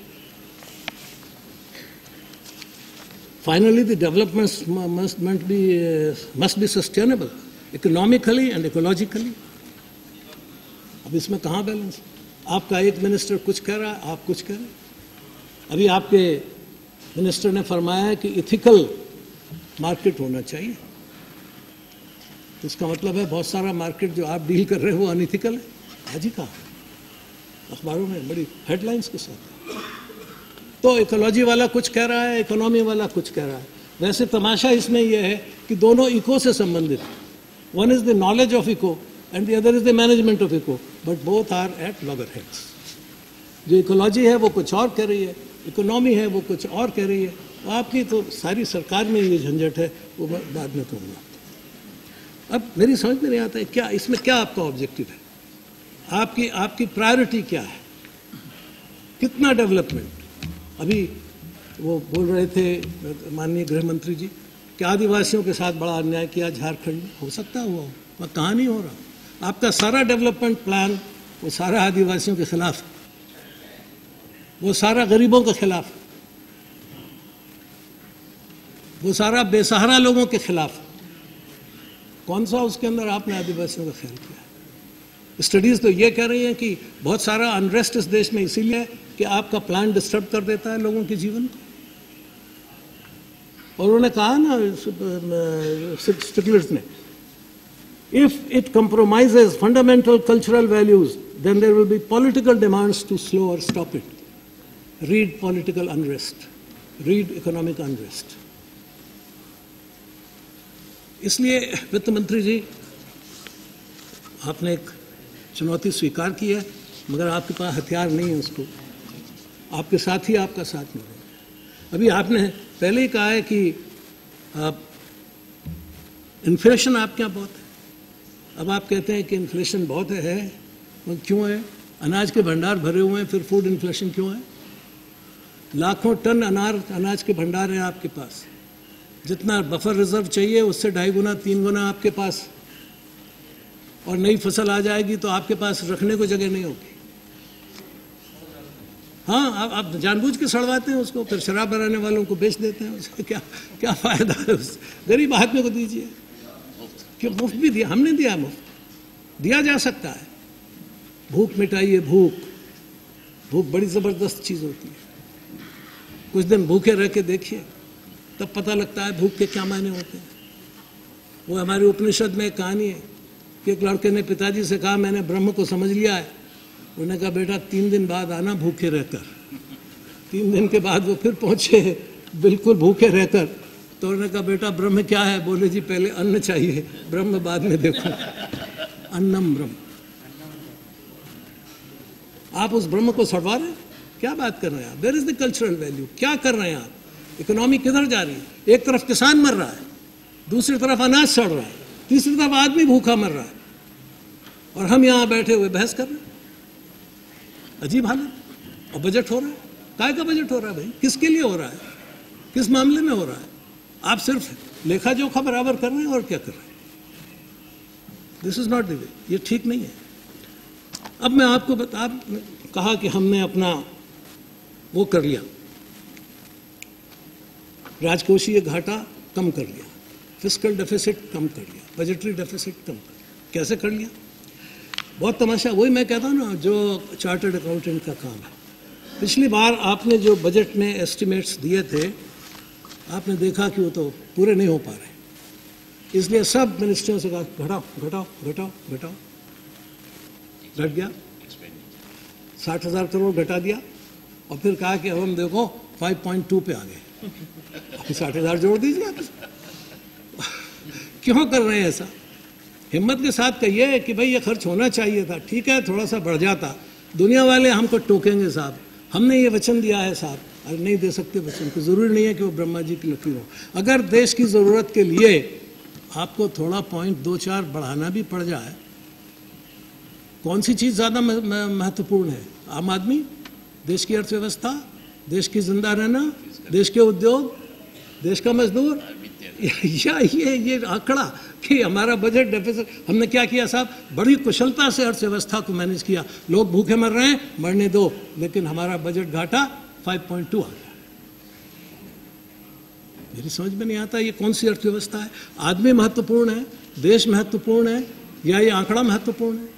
finally the developments must be sustainable economically and ecologically. अब इसमें कहाँ बैलेंस? आपका एक मिनिस्टर कुछ कह रहा है, आप कुछ कह रहे हैं. अभी आपके मिनिस्टर ने फरमाया है कि इथिकल मार्केट होना चाहिए. इसका मतलब है बहुत सारा मार्केट जो आप डील कर रहे हो वो अनइथिकल है. आज ही कहा अखबारों में बड़ी हेडलाइंस के साथ. तो इकोलॉजी वाला कुछ कह रहा है, इकोनॉमी वाला कुछ कह रहा है. वैसे तमाशा इसमें यह है कि दोनों इको से संबंधित. One is the knowledge of eco and the other is the management of eco, but both are at loggerheads. जो इकोलॉजी है वो कुछ और कह रही है, इकोनॉमी है वो कुछ और कह रही है. आपकी तो सारी सरकार में ये झंझट है, वो बाद में कहूँगा. अब मेरी समझ में नहीं आता है क्या इसमें क्या आपका ऑब्जेक्टिव है, आपकी प्रायोरिटी क्या है. कितना डेवलपमेंट। अभी वो बोल रहे थे माननीय गृह मंत्री जी कि आदिवासियों के साथ बड़ा अन्याय किया झारखंड में। हो सकता हुआ हो, पर कहाँ नहीं हो रहा। आपका सारा डेवलपमेंट प्लान वो सारा आदिवासियों के खिलाफ, वो सारा गरीबों के खिलाफ, वो सारा बेसहारा लोगों के खिलाफ। कौन सा उसके अंदर आपने आदिवासियों का ख्याल किया? स्टडीज तो ये कह रही हैं कि बहुत सारा अनरेस्ट इस देश में इसीलिए है कि आपका प्लान डिस्टर्ब कर देता है लोगों के जीवन को। और उन्होंने कहा ना स्टिग्लिट्ज़ ने, if it compromises fundamental cultural values, then there will be political demands to slow or stop it. Read political unrest, read economic unrest. इसलिए वित्त मंत्री जी, आपने एक चुनौती स्वीकार की है, मगर आपके पास हथियार नहीं है उसको, आपके साथ ही आपका साथ नहीं है। अभी आपने पहले ही कहा है कि इन्फ्लेशन आपके यहाँ बहुत है। अब आप कहते हैं कि इन्फ्लेशन बहुत है, और क्यों है? अनाज के भंडार भरे हुए हैं, फिर फूड इन्फ्लेशन क्यों है? लाखों टन अनाज के भंडार हैं आपके पास, जितना बफर रिजर्व चाहिए उससे 2.5 गुना 3 गुना आपके पास, और नई फसल आ जाएगी तो आपके पास रखने को जगह नहीं होगी। हाँ, आप जानबूझ के सड़वाते हैं उसको, फिर शराब बनाने वालों को बेच देते हैं। उसका क्या फायदा है? उस गरीब आदमी को दीजिए। क्यों मुफ्त भी दिया? हमने दिया, मुफ्त दिया जा सकता है। भूख मिटाइए, भूख बड़ी जबरदस्त चीज होती है। कुछ दिन भूखे रह के देखिए, तब पता लगता है भूख के क्या मायने होते हैं। वो हमारे उपनिषद में एक कहानी है कि एक लड़के ने पिताजी से कहा, मैंने ब्रह्म को समझ लिया है। उन्होंने कहा, बेटा 3 दिन बाद आना भूखे रहकर। 3 दिन के बाद वो फिर पहुंचे बिल्कुल भूखे रहकर। तो उन्होंने कहा, बेटा ब्रह्म क्या है? बोले, जी पहले अन्न चाहिए, ब्रह्म बाद में देखो। अन्नम ब्रह्म। आप उस ब्रह्म को सड़वा रहे हैं? क्या बात कर रहे हैं आप? There is the cultural value. क्या कर रहे हैं आप? इकोनॉमी किधर जा रही है? एक तरफ किसान मर रहा है, दूसरी तरफ अनाज सड़ रहा है, तीसरी तरफ आदमी भूखा मर रहा है, और हम यहां बैठे हुए बहस कर रहे हैं। अजीब हालत। और बजट हो रहा है। काय का बजट हो रहा है भाई? किसके लिए हो रहा है? किस मामले में हो रहा है? आप सिर्फ लेखा जोखा बराबर कर रहे हैं, और क्या कर रहे हैं? This is not the way. ये ठीक नहीं है। अब मैं आपको कहा कि हमने अपना वो कर लिया, राजकोषीय घाटा कम कर लिया, फिस्कल डेफिसिट कम कर लिया, बजटरी डेफिसिट कम कर लिया। कैसे कर लिया? बहुत तमाशा। वही मैं कहता हूँ ना, जो चार्टर्ड अकाउंटेंट का काम है। पिछली बार आपने जो बजट में एस्टिमेट्स दिए थे, आपने देखा कि वो तो पूरे नहीं हो पा रहे। इसलिए सब मिनिस्टरों से कहा, घटाओ घटाओ घटाओ घटाओ। घट गया, 60,000 करोड़ घटा दिया, और फिर कहा कि अब हम देखो 5.2 पे आ गए। 60,000 जोड़ दीजिए आप। क्यों कर रहे हैं ऐसा? हिम्मत के साथ कहिए कि भाई ये खर्च होना चाहिए था, ठीक है थोड़ा सा बढ़ जाता। दुनिया वाले हमको टोकेंगे, साहब हमने ये वचन दिया है। साहब अरे नहीं दे सकते वचन को, जरूरी नहीं है कि वो ब्रह्मा जी की लकीर हो। अगर देश की जरूरत के लिए आपको थोड़ा 0.24 बढ़ाना भी पड़ जाए, कौन सी चीज ज्यादा महत्वपूर्ण है? आम आदमी, देश की अर्थव्यवस्था, देश की जिंदा रहना, देश के उद्योग, देश का मजदूर, या ये आंकड़ा कि हमारा बजट डेफिसिट? हमने क्या किया साहब? बड़ी कुशलता से अर्थव्यवस्था को मैनेज किया। लोग भूखे मर रहे हैं, मरने दो, लेकिन हमारा बजट घाटा 5.2 आ गया। मेरी समझ में नहीं आता ये कौन सी अर्थव्यवस्था है? आदमी महत्वपूर्ण है, देश महत्वपूर्ण है, या ये आंकड़ा महत्वपूर्ण है?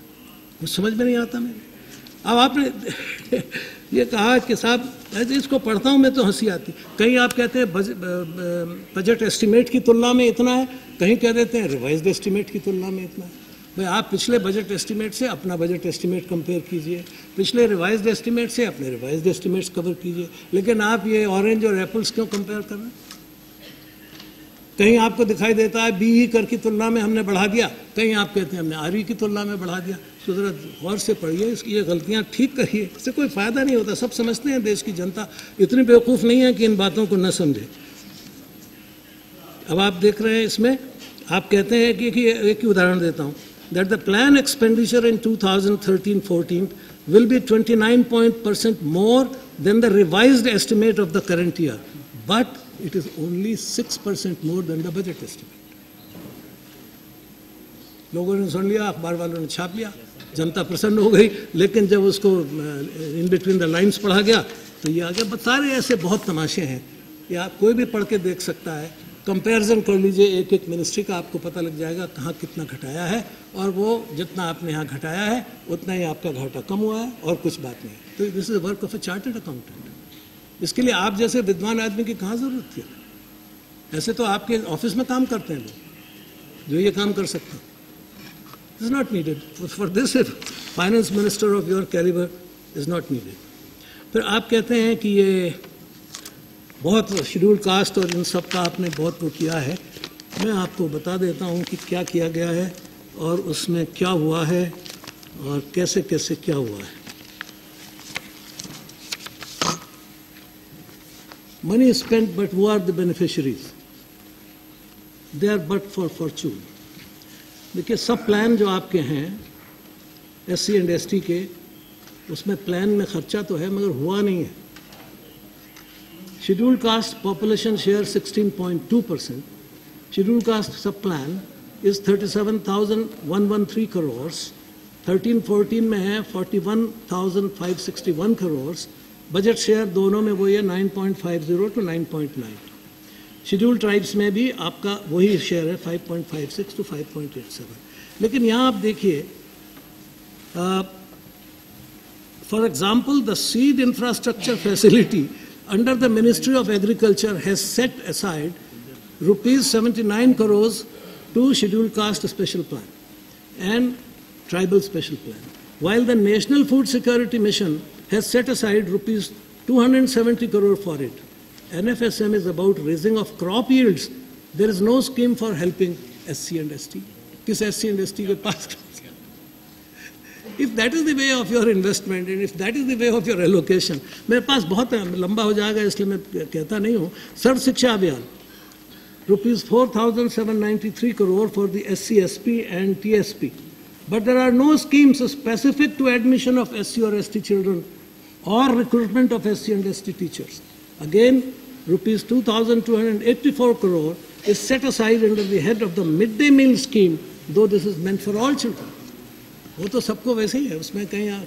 कुछ समझ में नहीं आता मेरे। अब आपने ये कहा कि साहब, इसको पढ़ता हूँ मैं तो हंसी आती। कहीं आप कहते हैं बजट एस्टिमेट की तुलना में इतना है, कहीं कह देते हैं रिवाइज्ड एस्टिमेट की तुलना में इतना है। भाई आप पिछले बजट एस्टिमेट से अपना बजट एस्टिमेट कंपेयर कीजिए, पिछले रिवाइज्ड एस्टिमेट से अपने रिवाइज्ड एस्टिमेट्स कवर कीजिए। लेकिन आप ये ऑरेंज और एप्पल्स क्यों कंपेयर कर रहे हैं? कहीं आपको दिखाई देता है बीई कर की तुलना में हमने बढ़ा दिया, कहीं आप कहते हैं हमने आरई की तुलना में बढ़ा दिया। तो जरा गौर से पढ़िए, इसकी ये गलतियां ठीक करिए, इससे कोई फायदा नहीं होता। सब समझते हैं, देश की जनता इतनी बेवकूफ़ नहीं है कि इन बातों को न समझे। अब आप देख रहे हैं इसमें, आप कहते हैं कि एक ही उदाहरण देता हूँ, that the plan expenditure in 2013-14 will be 29% more than the revised estimate of the current year, but it is only 6% more than the budget estimate. लोगों ने सुन लिया, अखबार वालों ने छाप लिया, जनता प्रसन्न हो गई, लेकिन जब उसको इन बिटवीन द लाइन्स पढ़ा गया तो ये आ गया। सारे ऐसे बहुत तमाशे हैं, या कोई भी पढ़ के देख सकता है, कंपैरिजन कर लीजिए एक एक मिनिस्ट्री का, आपको पता लग जाएगा कहाँ कितना घटाया है, और वो जितना आपने यहाँ घटाया है उतना ही आपका घाटा कम हुआ है, और कुछ बात नहीं। तो this is work of A chartered accountant. इसके लिए आप जैसे विद्वान आदमी की कहाँ जरूरत थी? ऐसे तो आपके ऑफिस में काम करते हैं लोग जो ये काम कर सकते हैं। Is not needed for this. If finance minister of your caliber is not needed. फिर आप कहते हैं कि ये बहुत शेड्यूल कास्ट और इन सब का आपने बहुत वो किया है। मैं आपको बता देता हूँ कि क्या किया गया है और उसमें क्या हुआ है और कैसे कैसे क्या हुआ है। Money is spent, but who are the beneficiaries? They are but for fortune. देखिए, सब प्लान जो आपके हैं SC एंड ST के, उसमें प्लान में खर्चा तो है मगर हुआ नहीं है। Schedule caste population share 16.2%, schedule caste सब प्लान इज 37,113 करोड़, 13-14 में है 41,561 करोड़, बजट शेयर दोनों में वही है 9.50 to 9.9। शेड्यूल ट्राइब्स में भी आपका वही शेयर है 5.56 to 5.87। लेकिन यहाँ आप देखिए, for example the seed infrastructure facility under the ministry of agriculture has set aside ₹79 crores to schedule caste special plan and tribal special plan, while the National Food Security Mission has set aside ₹270 crore for it. NFSM is about raising of crop yields. There is no scheme for helping SC and ST. किस SC and ST के पास? If that is the way of your investment and if that is the way of your allocation, मेरे पास बहुत लंबा हो जाएगा इसलिए मैं कहता नहीं हूँ। सर्व शिक्षा अभियान ₹4,793 crore for the SC, SP and TSP. But there are no schemes specific to admission of SC or ST children or recruitment of SC and ST teachers. Again, ₹2,284 crore is set aside under the head of the midday meal scheme, though this is meant for all children. वो तो सबको वैसे ही है, उसमें कहीं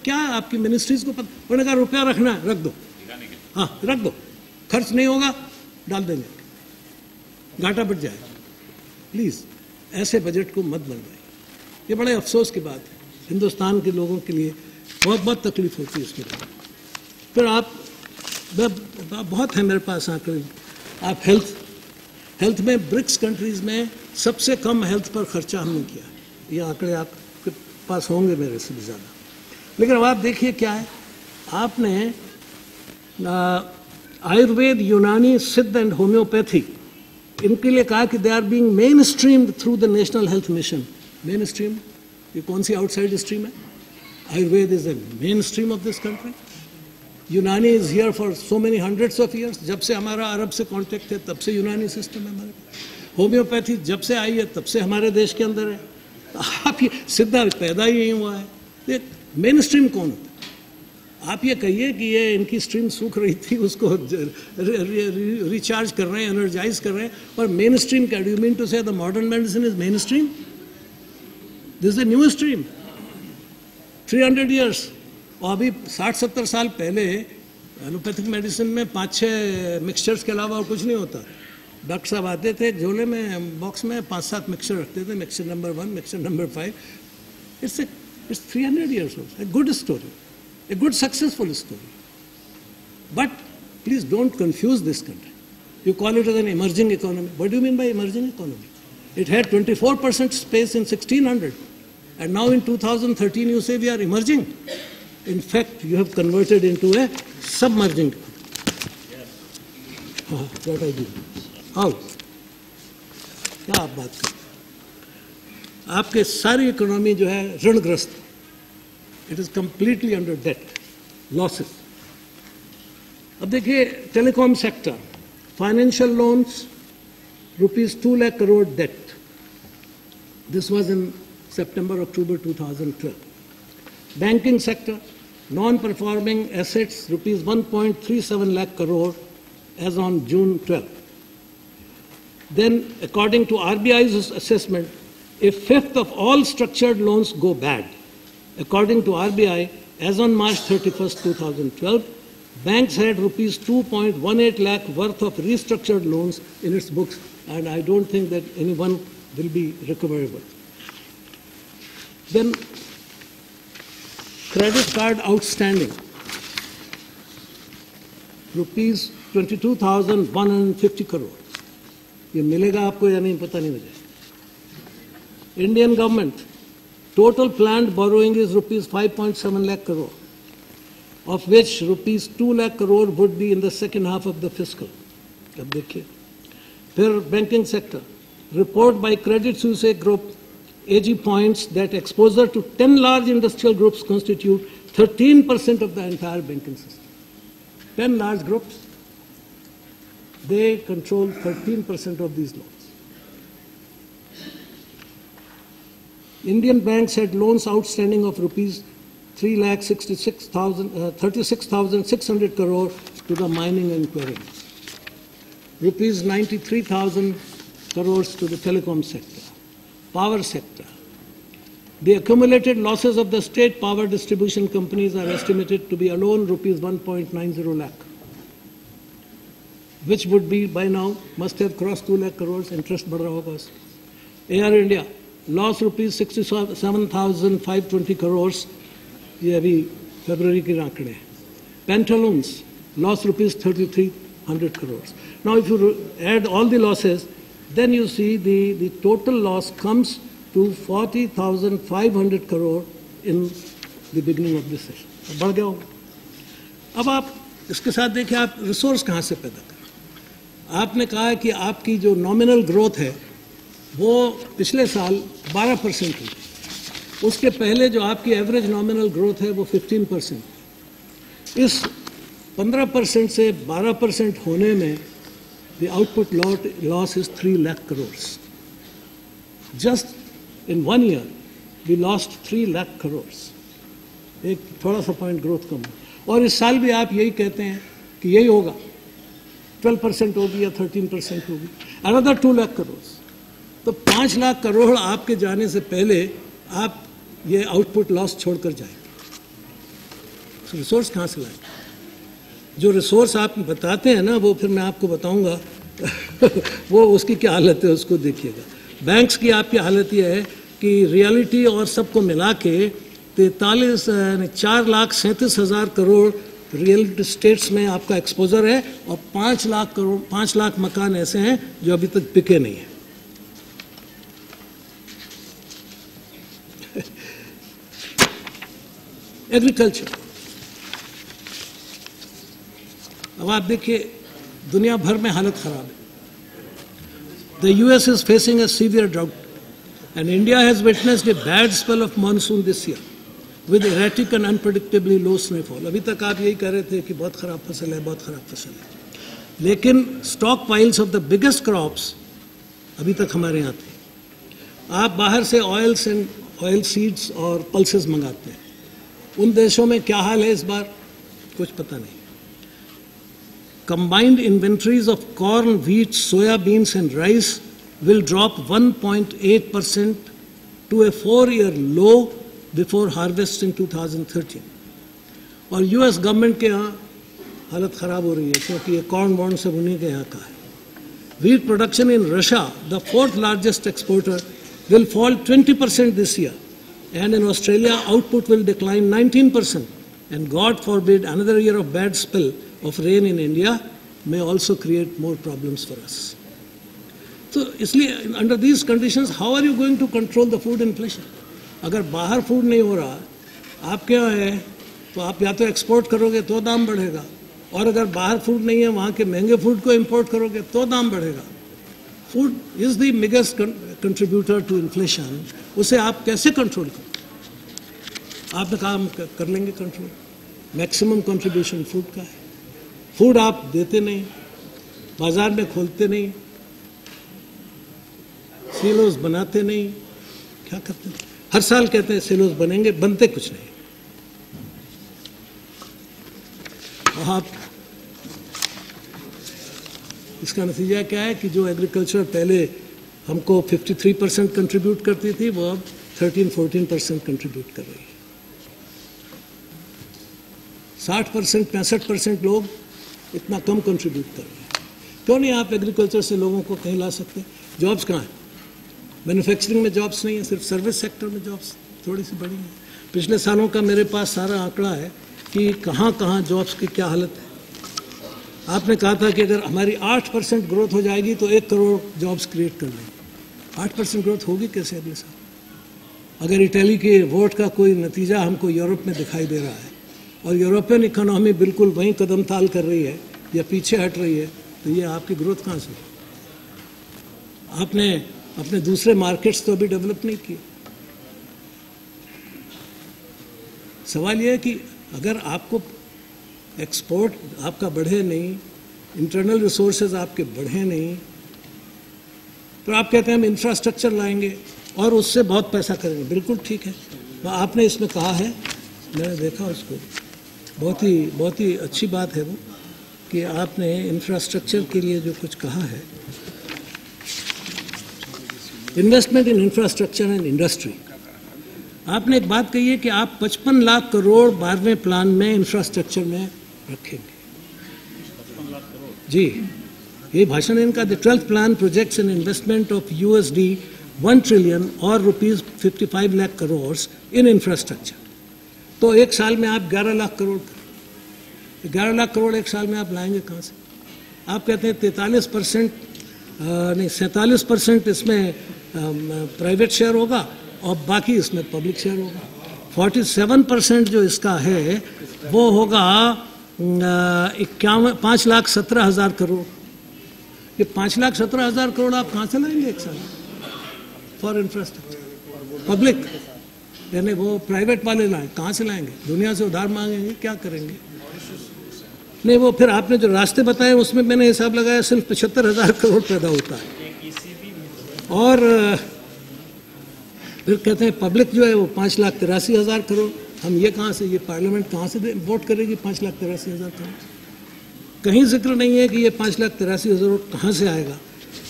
क्या आपकी मिनिस्ट्रीज को पता? उन्होंने कहा रुपया रखना है, रख दो, हाँ रख दो, खर्च नहीं होगा डाल देंगे, घाटा बढ़ जाएगा। प्लीज ऐसे बजट को मत बनवाइए। ये बड़े अफसोस की बात है, हिंदुस्तान के लोगों के लिए बहुत बहुत तकलीफ होती है इसके लिए। फिर आप बहुत है मेरे पास आंकड़े। आप हेल्थ में ब्रिक्स कंट्रीज में सबसे कम हेल्थ पर खर्चा हमने किया। ये आंकड़े आपके पास होंगे मेरे से भी ज़्यादा। लेकिन अब आप देखिए क्या है, आपने आयुर्वेद, यूनानी, सिद्ध एंड होम्योपैथी, इनके लिए कहा कि they are being mainstreamed through the national health mission. Mainstream ये कौन सी आउटसाइड स्ट्रीम है? Ayurveda is the mainstream of this country. Unani is here for so many hundreds of years. जब से हमारा अरब से कॉन्टेक्ट है तब से यूनानी सिस्टम है हमारे पास। होम्योपैथी जब से आई है तब से हमारे देश के अंदर है। आप ये सिद्धा पैदा ही यही हुआ है। मेन स्ट्रीम कौन होता है? आप ये कहिए कि ये इनकी स्ट्रीम सूख रही थी, उसको रिचार्ज कर रहे हैं, एनर्जाइज कर रहे हैं। और मेन स्ट्रीम क्या? डू यू मीन टू से the modern medicine is main stream? This is a new stream 300 years. और अभी 60-70 साल पहले एलोपैथिक मेडिसिन में 5-6 मिक्सचर्स के अलावा और कुछ नहीं होता। डॉक्टर साहब आते थे झोले में, बॉक्स में 5-7 मिक्सचर रखते थे, mixture number 1, mixture number 5। It's 300 years old, a good story, a good successful story. But please don't confuse this country. You call it as an emerging economy. What do you mean by emerging economy? It had 24% space in 1600, and now in 2013 you say we are emerging. In fact, you have converted into a submerging. What I do? How? क्या आप बात करें? आपके सारी इकोनॉमी जो है ऋणग्रस्त, it is completely under debt, losses. अब देखिए telecom sector, financial loans ₹2 lakh crore debt. This was in September-October 2012. Banking sector, non-performing assets rupees 1.37 lakh crore as on June 12. Then, according to RBI's assessment, a fifth of all structured loans go bad. According to RBI, as on March 31st, 2012, banks had rupees 2.18 lakh worth of restructured loans in its books, and I don't think that any one will be recoverable. Then, credit card outstanding, rupees 22,150 crore. ये मिलेगा आपको या नहीं पता नहीं मुझे. Indian government, total planned borrowing is rupees 5.7 lakh crore, of which rupees 2 lakh crore would be in the second half of the fiscal. अब देखिए. फिर banking sector, report by Credit Suisse Group AG points that exposure to 10 large industrial groups constitute 13% of the entire banking system. 10 large groups, they control 13% of these loans. Indian banks had loans outstanding of rupees 36,600 crore to the mining and quarrying, rupees 93,000 crores to the telecom sector, power sector. The accumulated losses of the state power distribution companies are estimated to be alone rupees 1.90 lakh, which would be by now must have crossed 2 lakh crores. Interest बढ़ रहा होगा. Air India loss rupees 67,520 crores. ये अभी February के आंकड़े. Pantaloons loss rupees 3,300 crores. Now, if you add all the losses, then you see the total loss comes to 40,500 crore in the beginning of this session. बढ़ गया होगा. अब आप इसके साथ देखिए आप रिसोर्स कहाँ से पैदा करें. आपने कहा कि आपकी जो नॉमिनल ग्रोथ है वो पिछले साल 12% हुई. उसके पहले जो आपकी एवरेज नॉमिनल ग्रोथ है वो 15%. इस 15% से 12% होने में the output loss is 3 lakh crores. Just in 1 year, we lost 3 lakh crores. एक थोड़ा सा पॉइंट ग्रोथ कम है. और इस साल भी आप यही कहते हैं कि यही होगा, 12% होगी या 13% होगी. Another 2 lakh crores. तो 5 लाख करोड़ आपके जाने से पहले आप ये आउटपुट लॉस छोड़कर जाएंगे. रिसोर्स कहाँ से लाएंगे? जो रिसोर्स आप बताते हैं ना वो फिर मैं आपको बताऊंगा वो उसकी क्या हालत है उसको देखिएगा. बैंक्स की आपकी हालत ये है कि रियलिटी और सबको मिला के 4,37,000 करोड़ रियल एस्टेट्स में आपका एक्सपोजर है और 5 लाख मकान ऐसे हैं जो अभी तक बिके नहीं है. एग्रीकल्चर, अब आप देखिए दुनिया भर में हालत खराब है. The US is facing a severe drought and India has witnessed a bad spell of monsoon this year with erratic and unpredictably low snowfall. अभी तक आप यही कह रहे थे कि बहुत खराब फसल है, बहुत खराब फसल है, लेकिन stock piles of the biggest crops अभी तक हमारे यहाँ थे. आप बाहर से ऑयल सीड्स और पल्सेस मंगाते हैं. उन देशों में क्या हाल है इस बार कुछ पता नहीं. Combined inventories of corn, wheat, soya beans and rice will drop 1.8% to a 4-year low before harvest in 2013. और US गवर्नमेंट के यहाँ हालत ख़राब हो रही है क्योंकि ये कॉर्न वॉर्न सब उन्हीं के यहाँ का है. Wheat production in Russia, the 4th largest exporter, will fall 20% this year, and in Australia output will decline 19%, and God forbid another year of bad spell of rain in India may also create more problems for us. So, इसलिए under these conditions, how are you going to control the food inflation? अगर बाहर फूड नहीं हो रहा, आपके यहाँ है, तो आप या तो एक्सपोर्ट करोगे तो दाम बढ़ेगा, और अगर बाहर फूड नहीं है, वहाँ के महंगे फूड को इंपोर्ट करोगे तो दाम बढ़ेगा. Food is the biggest contributor to inflation. उसे आप कैसे कंट्रोल करो? आपने कहा हम कर लेंगे कंट्रोल. मैक्सिमम कंट्रीब्यूशन फूड का है. फूड आप देते नहीं, बाजार में खोलते नहीं, सिलोज बनाते नहीं, क्या करते हैं? हर साल कहते हैं सिलोज बनेंगे, बनते कुछ नहीं. आप इसका नतीजा क्या है कि जो एग्रीकल्चर पहले हमको 53% कंट्रीब्यूट करती थी वो अब 13-14% कंट्रीब्यूट कर रही है। 60% 65% लोग इतना कम कंट्रीब्यूट कर रहे हैं। क्यों नहीं आप एग्रीकल्चर से लोगों को कहीं ला सकते? जॉब्स कहाँ हैं? मैन्युफैक्चरिंग में जॉब्स नहीं है, सिर्फ सर्विस सेक्टर में जॉब्स थोड़ी सी बड़ी है। पिछले सालों का मेरे पास सारा आंकड़ा है कि कहाँ कहाँ जॉब्स की क्या हालत है। आपने कहा था कि अगर हमारी 8% ग्रोथ हो जाएगी तो 1 करोड़ जॉब्स क्रिएट कर लेंगे। 8% ग्रोथ होगी कैसे अगले साल? अगर इटली के वोट का कोई नतीजा हमको यूरोप में दिखाई दे रहा है और यूरोपियन इकोनॉमी बिल्कुल वहीं कदम ताल कर रही है या पीछे हट रही है, तो ये आपकी ग्रोथ कहाँ से? आपने अपने दूसरे मार्केट्स तो अभी डेवलप नहीं किए। सवाल ये है कि अगर आपको एक्सपोर्ट आपका बढ़े नहीं, इंटरनल रिसोर्सेज आपके बढ़े नहीं, तो आप कहते हैं हम इंफ्रास्ट्रक्चर लाएंगे और उससे बहुत पैसा करेंगे। बिल्कुल ठीक है, आपने इसमें कहा है, मैंने देखा उसको, बहुत ही अच्छी बात है वो कि आपने इंफ्रास्ट्रक्चर के लिए जो कुछ कहा है, investment in infrastructure and industry. आपने एक बात कही है कि आप 55 लाख करोड़ 12वें प्लान में इंफ्रास्ट्रक्चर में रखेंगे। जी, ये भाषण इनका, the 12th plan projects an investment of $1 trillion और ₹55 लाख करोड़ इन इंफ्रास्ट्रक्चर। तो एक साल में आप 11 लाख करोड़, 11 लाख करोड़ एक साल में आप लाएंगे कहाँ से? आप कहते हैं 47% इसमें प्राइवेट शेयर होगा और बाकी इसमें पब्लिक शेयर होगा। 47% जो इसका है वो होगा 5,17,000 करोड़। ये 5,17,000 करोड़ आप कहाँ से लाएंगे एक साल फॉर इंफ्रास्ट्रक्चर? पब्लिक यानी वो प्राइवेट वाले लाएं, कहाँ से लाएंगे? दुनिया से उधार मांगेंगे, क्या करेंगे? नहीं, वो फिर आपने जो रास्ते बताए उसमें मैंने हिसाब लगाया सिर्फ 75,000 करोड़ पैदा होता है। और फिर कहते हैं पब्लिक जो है वो 5,83,000 करोड़। हम ये कहाँ से, ये पार्लियामेंट कहाँ से वोट करेगी 5,83,000 करोड़? कहीं जिक्र नहीं है कि ये 5,83,000 करोड़ कहाँ से आएगा।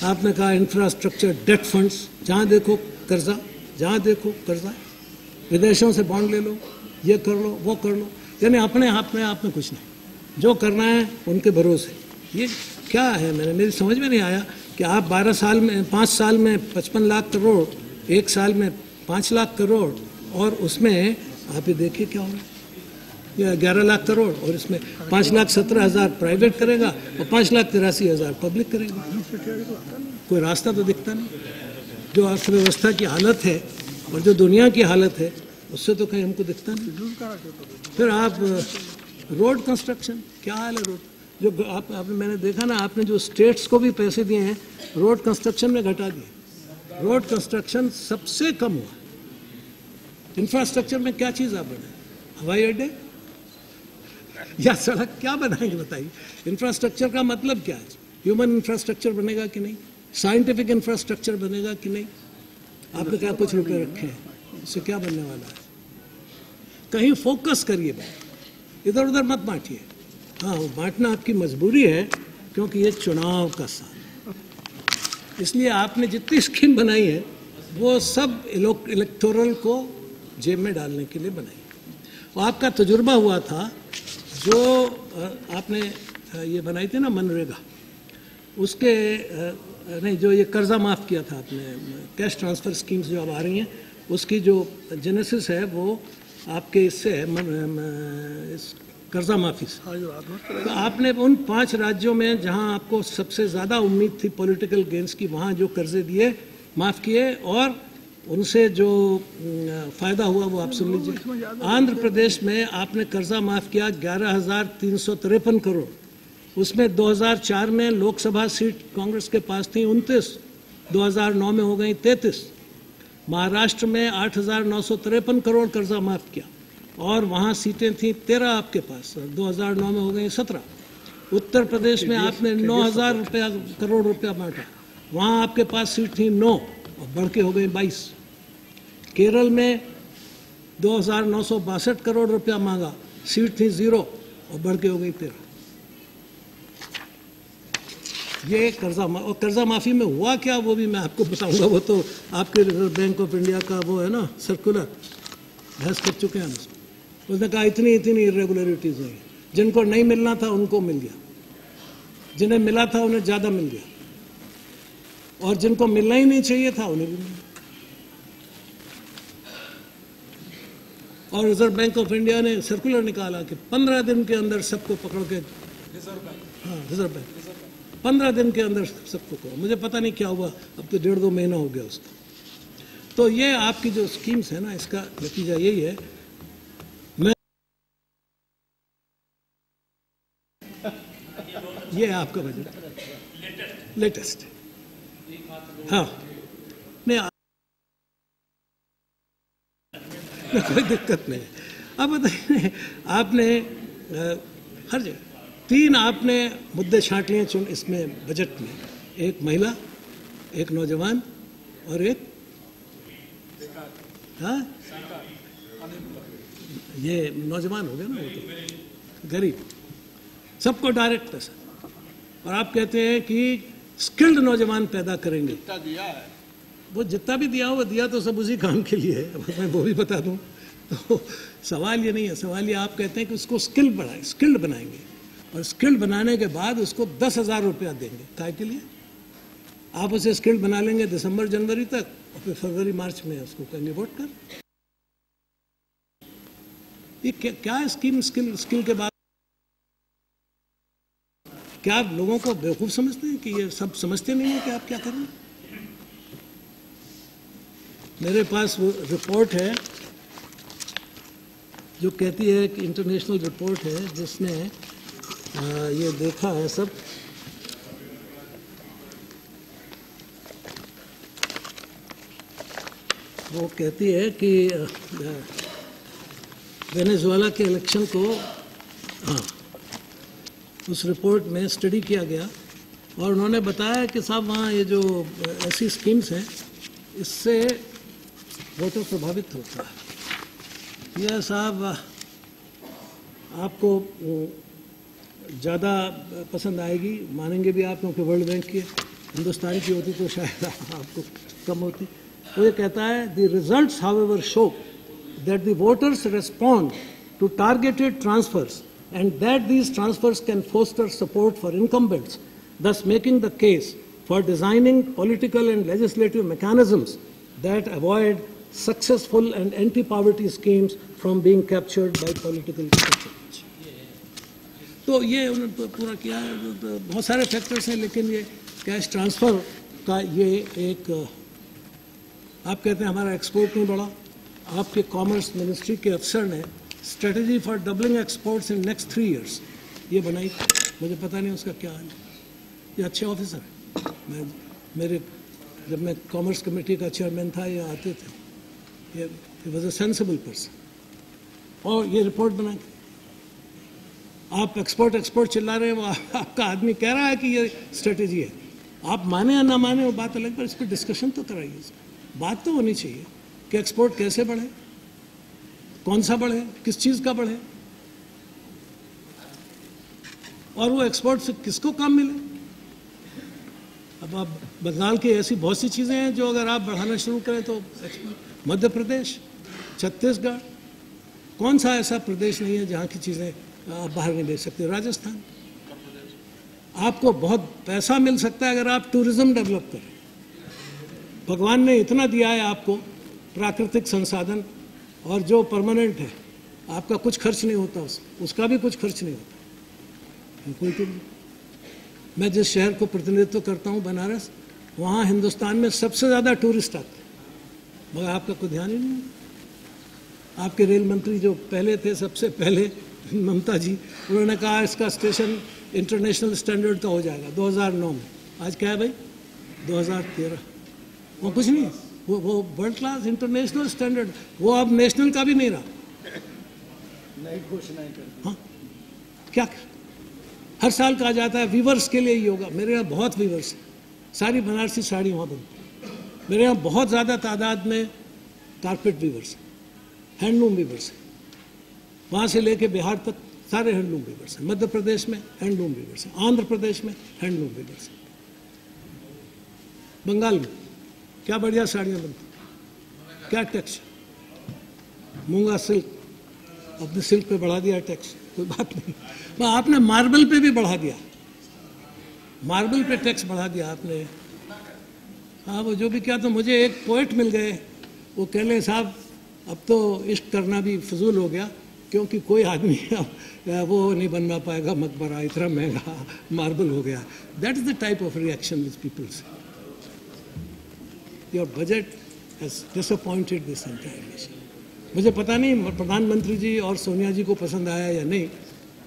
आपने कहा इंफ्रास्ट्रक्चर डेट फंड्स, जहाँ देखो कर्जा, जहाँ देखो कर्जा, विदेशों से बॉन्ड ले लो, ये कर लो, वो कर लो, यानी अपने आप में कुछ नहीं, जो करना है उनके भरोसे। ये क्या है? मेरी समझ में नहीं आया कि आप 5 साल में 55 लाख करोड़, एक साल में 5 लाख करोड़, और उसमें आप ये देखिए क्या होगा, या 11 लाख करोड़, और इसमें 5,17,000 प्राइवेट करेगा और 5,83,000 पब्लिक करेगा। कोई रास्ता तो दिखता नहीं। जो अर्थव्यवस्था की हालत है और जो दुनिया की हालत है उससे तो कहीं हमको दिखता नहीं। फिर आप रोड कंस्ट्रक्शन, क्या हाल है रोड? जो मैंने देखा ना, आपने जो स्टेट्स को भी पैसे दिए हैं रोड कंस्ट्रक्शन में घटा दिए। रोड कंस्ट्रक्शन सबसे कम हुआ। इंफ्रास्ट्रक्चर में क्या चीज़ आप बनाए? हवाई अड्डे या सड़क क्या बनाएंगे बताइए? इंफ्रास्ट्रक्चर का मतलब क्या है? ह्यूमन इंफ्रास्ट्रक्चर बनेगा कि नहीं? साइंटिफिक इंफ्रास्ट्रक्चर बनेगा कि नहीं? आपने क्या कुछ रुपए रखे हैं, इससे क्या बनने वाला है? कहीं फोकस करिए भाई, इधर उधर मत बांटिए। हाँ, वो बांटना आपकी मजबूरी है क्योंकि ये चुनाव का साल, इसलिए आपने जितनी स्कीम बनाई है वो सब इलेक्टोरल को जेब में डालने के लिए बनाई। और आपका तजुर्बा हुआ था जो आपने ये बनाई थी ना मनरेगा, उसके नहीं, जो ये कर्जा माफ़ किया था आपने, कैश ट्रांसफ़र स्कीम्स जो अब आ रही हैं, उसकी जो जेनेसिस है वो आपके इससे है, इस कर्जा माफ़ी से। तो आपने उन 5 राज्यों में जहां आपको सबसे ज़्यादा उम्मीद थी पॉलिटिकल गेन्स की, वहां जो कर्जे दिए माफ़ किए और उनसे जो फ़ायदा हुआ वो आप सुन लीजिए। आंध्र प्रदेश में आपने कर्जा माफ़ किया 11,353 करोड़। उसमें 2004 में लोकसभा सीट कांग्रेस के पास थी 29, 2009 में हो गई 33। महाराष्ट्र में 8,953 करोड़ कर्जा माफ़ किया और वहाँ सीटें थी 13 आपके पास, 2009 में हो गई 17। उत्तर प्रदेश में आपने 9,000 करोड़ रुपया बांटा, वहाँ आपके पास सीट थी 9 और बढ़ के हो गई 22। केरल में 2,962 करोड़ रुपया मांगा, सीट थी 0 और बढ़ के हो गई 13। ये और कर्जा माफ़ी में हुआ क्या वो भी मैं आपको बताऊंगा। वो तो आपके रिजर्व बैंक ऑफ इंडिया का वो है ना सर्कुलर, बहस कर चुके हैं हम उसमें। उसने कहा इतनी इतनी इरेगुलरिटीज़ हुई, जिनको नहीं मिलना था उनको मिल गया, जिन्हें मिला था उन्हें ज़्यादा मिल गया, और जिनको मिलना ही नहीं चाहिए था उन्हें भी मिल गया। और रिजर्व बैंक ऑफ इंडिया ने सर्कुलर निकाला कि 15 दिन के अंदर सबको पकड़ के, रिजर्व बैंक 15 दिन के अंदर सबको करो। मुझे पता नहीं क्या हुआ, अब तो 1.5-2 महीना हो गया उसको। तो ये आपकी जो स्कीम्स है ना, इसका नतीजा यही है। मैं ये है आपका बजट लेटेस्ट, हाँ नहीं कोई दिक्कत नहीं। अब बताइए, आपने हर जगह 3 आपने मुद्दे छांट लिए चुन इसमें बजट में, एक महिला, एक नौजवान और एक हाँ ये नौजवान हो गया ना, वो तो गरीब, सबको डायरेक्ट पैसा। और आप कहते हैं कि स्किल्ड नौजवान पैदा करेंगे। वो जितना भी दिया हो वो दिया तो सब उसी काम के लिए है, मैं वो भी बता दूं। तो सवाल ये नहीं है, सवाल ये आप कहते हैं कि उसको स्किल्ड बनाएंगे, और स्किल्ड बनाने के बाद उसको 10,000 रुपया देंगे। काय के लिए? आप उसे स्किल्ड बना लेंगे दिसंबर जनवरी तक, और फिर फरवरी मार्च में उसको कहेंगे वोट कर। ये क्या है स्कीम? स्किल के बाद क्या आप लोगों को बेवकूफ समझते हैं कि ये सब समझते नहीं है कि आप क्या कर रहे हैं? मेरे पास वो रिपोर्ट है जो कहती है कि इंटरनेशनल रिपोर्ट है जिसने ये देखा है सब। वो कहती है कि वेनेजुएला के इलेक्शन को, हाँ, उस रिपोर्ट में स्टडी किया गया और उन्होंने बताया कि साहब वहाँ ये जो ऐसी स्कीम्स हैं इससे वोटर प्रभावित होता है। यह साहब आपको ज़्यादा पसंद आएगी, मानेंगे भी आप, क्योंकि वर्ल्ड बैंक की हिंदुस्तान की होती तो शायद आपको कम होती। वो ये कहता है the results however show that the voters respond to targeted transfers and that these transfers can foster support for incumbents, thus making the case for designing political and legislative mechanisms that avoid successful and anti-poverty schemes from being captured by political structures. तो ये उन्होंने पूरा किया है। बहुत सारे फैक्टर्स हैं, लेकिन ये कैश ट्रांसफ़र का ये एक, आप कहते हैं हमारा एक्सपोर्ट नहीं बढ़ा, आपके कॉमर्स मिनिस्ट्री के अफसर ने strategy for doubling exports in next 3 years ये बनाई। मुझे पता नहीं उसका क्या हाल है। ये अच्छे ऑफिसर हैं। जब मैं कॉमर्स कमेटी का चेयरमैन था, ये आते थे। ये वॉज अ सेंसिबल पर्सन। और ये रिपोर्ट बना के आप एक्सपोर्ट चिल्ला रहे हैं, वो आपका आदमी कह रहा है कि ये स्ट्रेटजी है। आप माने या ना माने वो बात अलग, पर इस पर डिस्कशन तो कराइए। बात तो होनी चाहिए कि एक्सपोर्ट कैसे बढ़े, कौन सा बढ़े, किस चीज़ का बढ़े, और वो एक्सपोर्ट से किसको काम मिले। अब आप बंगाल की ऐसी बहुत सी चीज़ें हैं जो अगर आप बढ़ाना शुरू करें तो मध्य प्रदेश, छत्तीसगढ़, कौन सा ऐसा प्रदेश नहीं है जहाँ की चीज़ें आप बाहर नहीं बेच सकते। राजस्थान, आपको बहुत पैसा मिल सकता है अगर आप टूरिज्म डेवलप करें। भगवान ने इतना दिया है आपको प्राकृतिक संसाधन, और जो परमानेंट है, आपका कुछ खर्च नहीं होता, उसका भी कुछ खर्च नहीं होता। कोई तो मैं जिस शहर को प्रतिनिधित्व करता हूँ, बनारस, वहाँ हिंदुस्तान में सबसे ज़्यादा टूरिस्ट आते हैं, मगर आपका कोई ध्यान ही नहीं है। आपके रेल मंत्री जो पहले थे, सबसे पहले ममता जी, उन्होंने कहा इसका स्टेशन इंटरनेशनल स्टैंडर्ड का हो जाएगा 2009 में। आज क्या है भाई? 2013। वो कुछ नहीं है, वो वर्ल्ड क्लास इंटरनेशनल स्टैंडर्ड, वो अब नेशनल का भी नहीं रहा। नई घोषणाएं कर, हाँ क्या हर साल कहा जाता है वीवर्स के लिए ही होगा। मेरे यहाँ बहुत वीवर्स हैं, सारी बनारसी साड़ी वहाँ बनती। मेरे यहाँ बहुत ज़्यादा तादाद में कारपेट वीवर्स हैं, हैंडलूम वीवर्स हैं, वहाँ से लेके बिहार तक सारे हैंडलूम वीवर्स हैं। मध्य प्रदेश में हैंडलूम वीवर्स हैं, आंध्र प्रदेश में हैंडलूम वीवर्स हैं। बंगाल में क्या बढ़िया साड़ियाँ बनती, क्या टैक्स, मूंगा सिल्क, अपने सिल्क पे बढ़ा दिया टैक्स, कोई बात नहीं। पर आपने मार्बल पे भी बढ़ा दिया, मार्बल पे टैक्स बढ़ा दिया आपने। हाँ, वो जो भी क्या, तो मुझे एक पोएट मिल गए, वो कह रहे साहब अब तो इश्क करना भी फजूल हो गया, क्योंकि कोई आदमी वो नहीं बनवा पाएगा मकबरा, इतना महंगा मार्बल हो गया। That is the type of reaction which people say. Your budget has disappointed this entire nation. मुझे पता नहीं प्रधानमंत्री जी और सोनिया जी को पसंद आया या नहीं,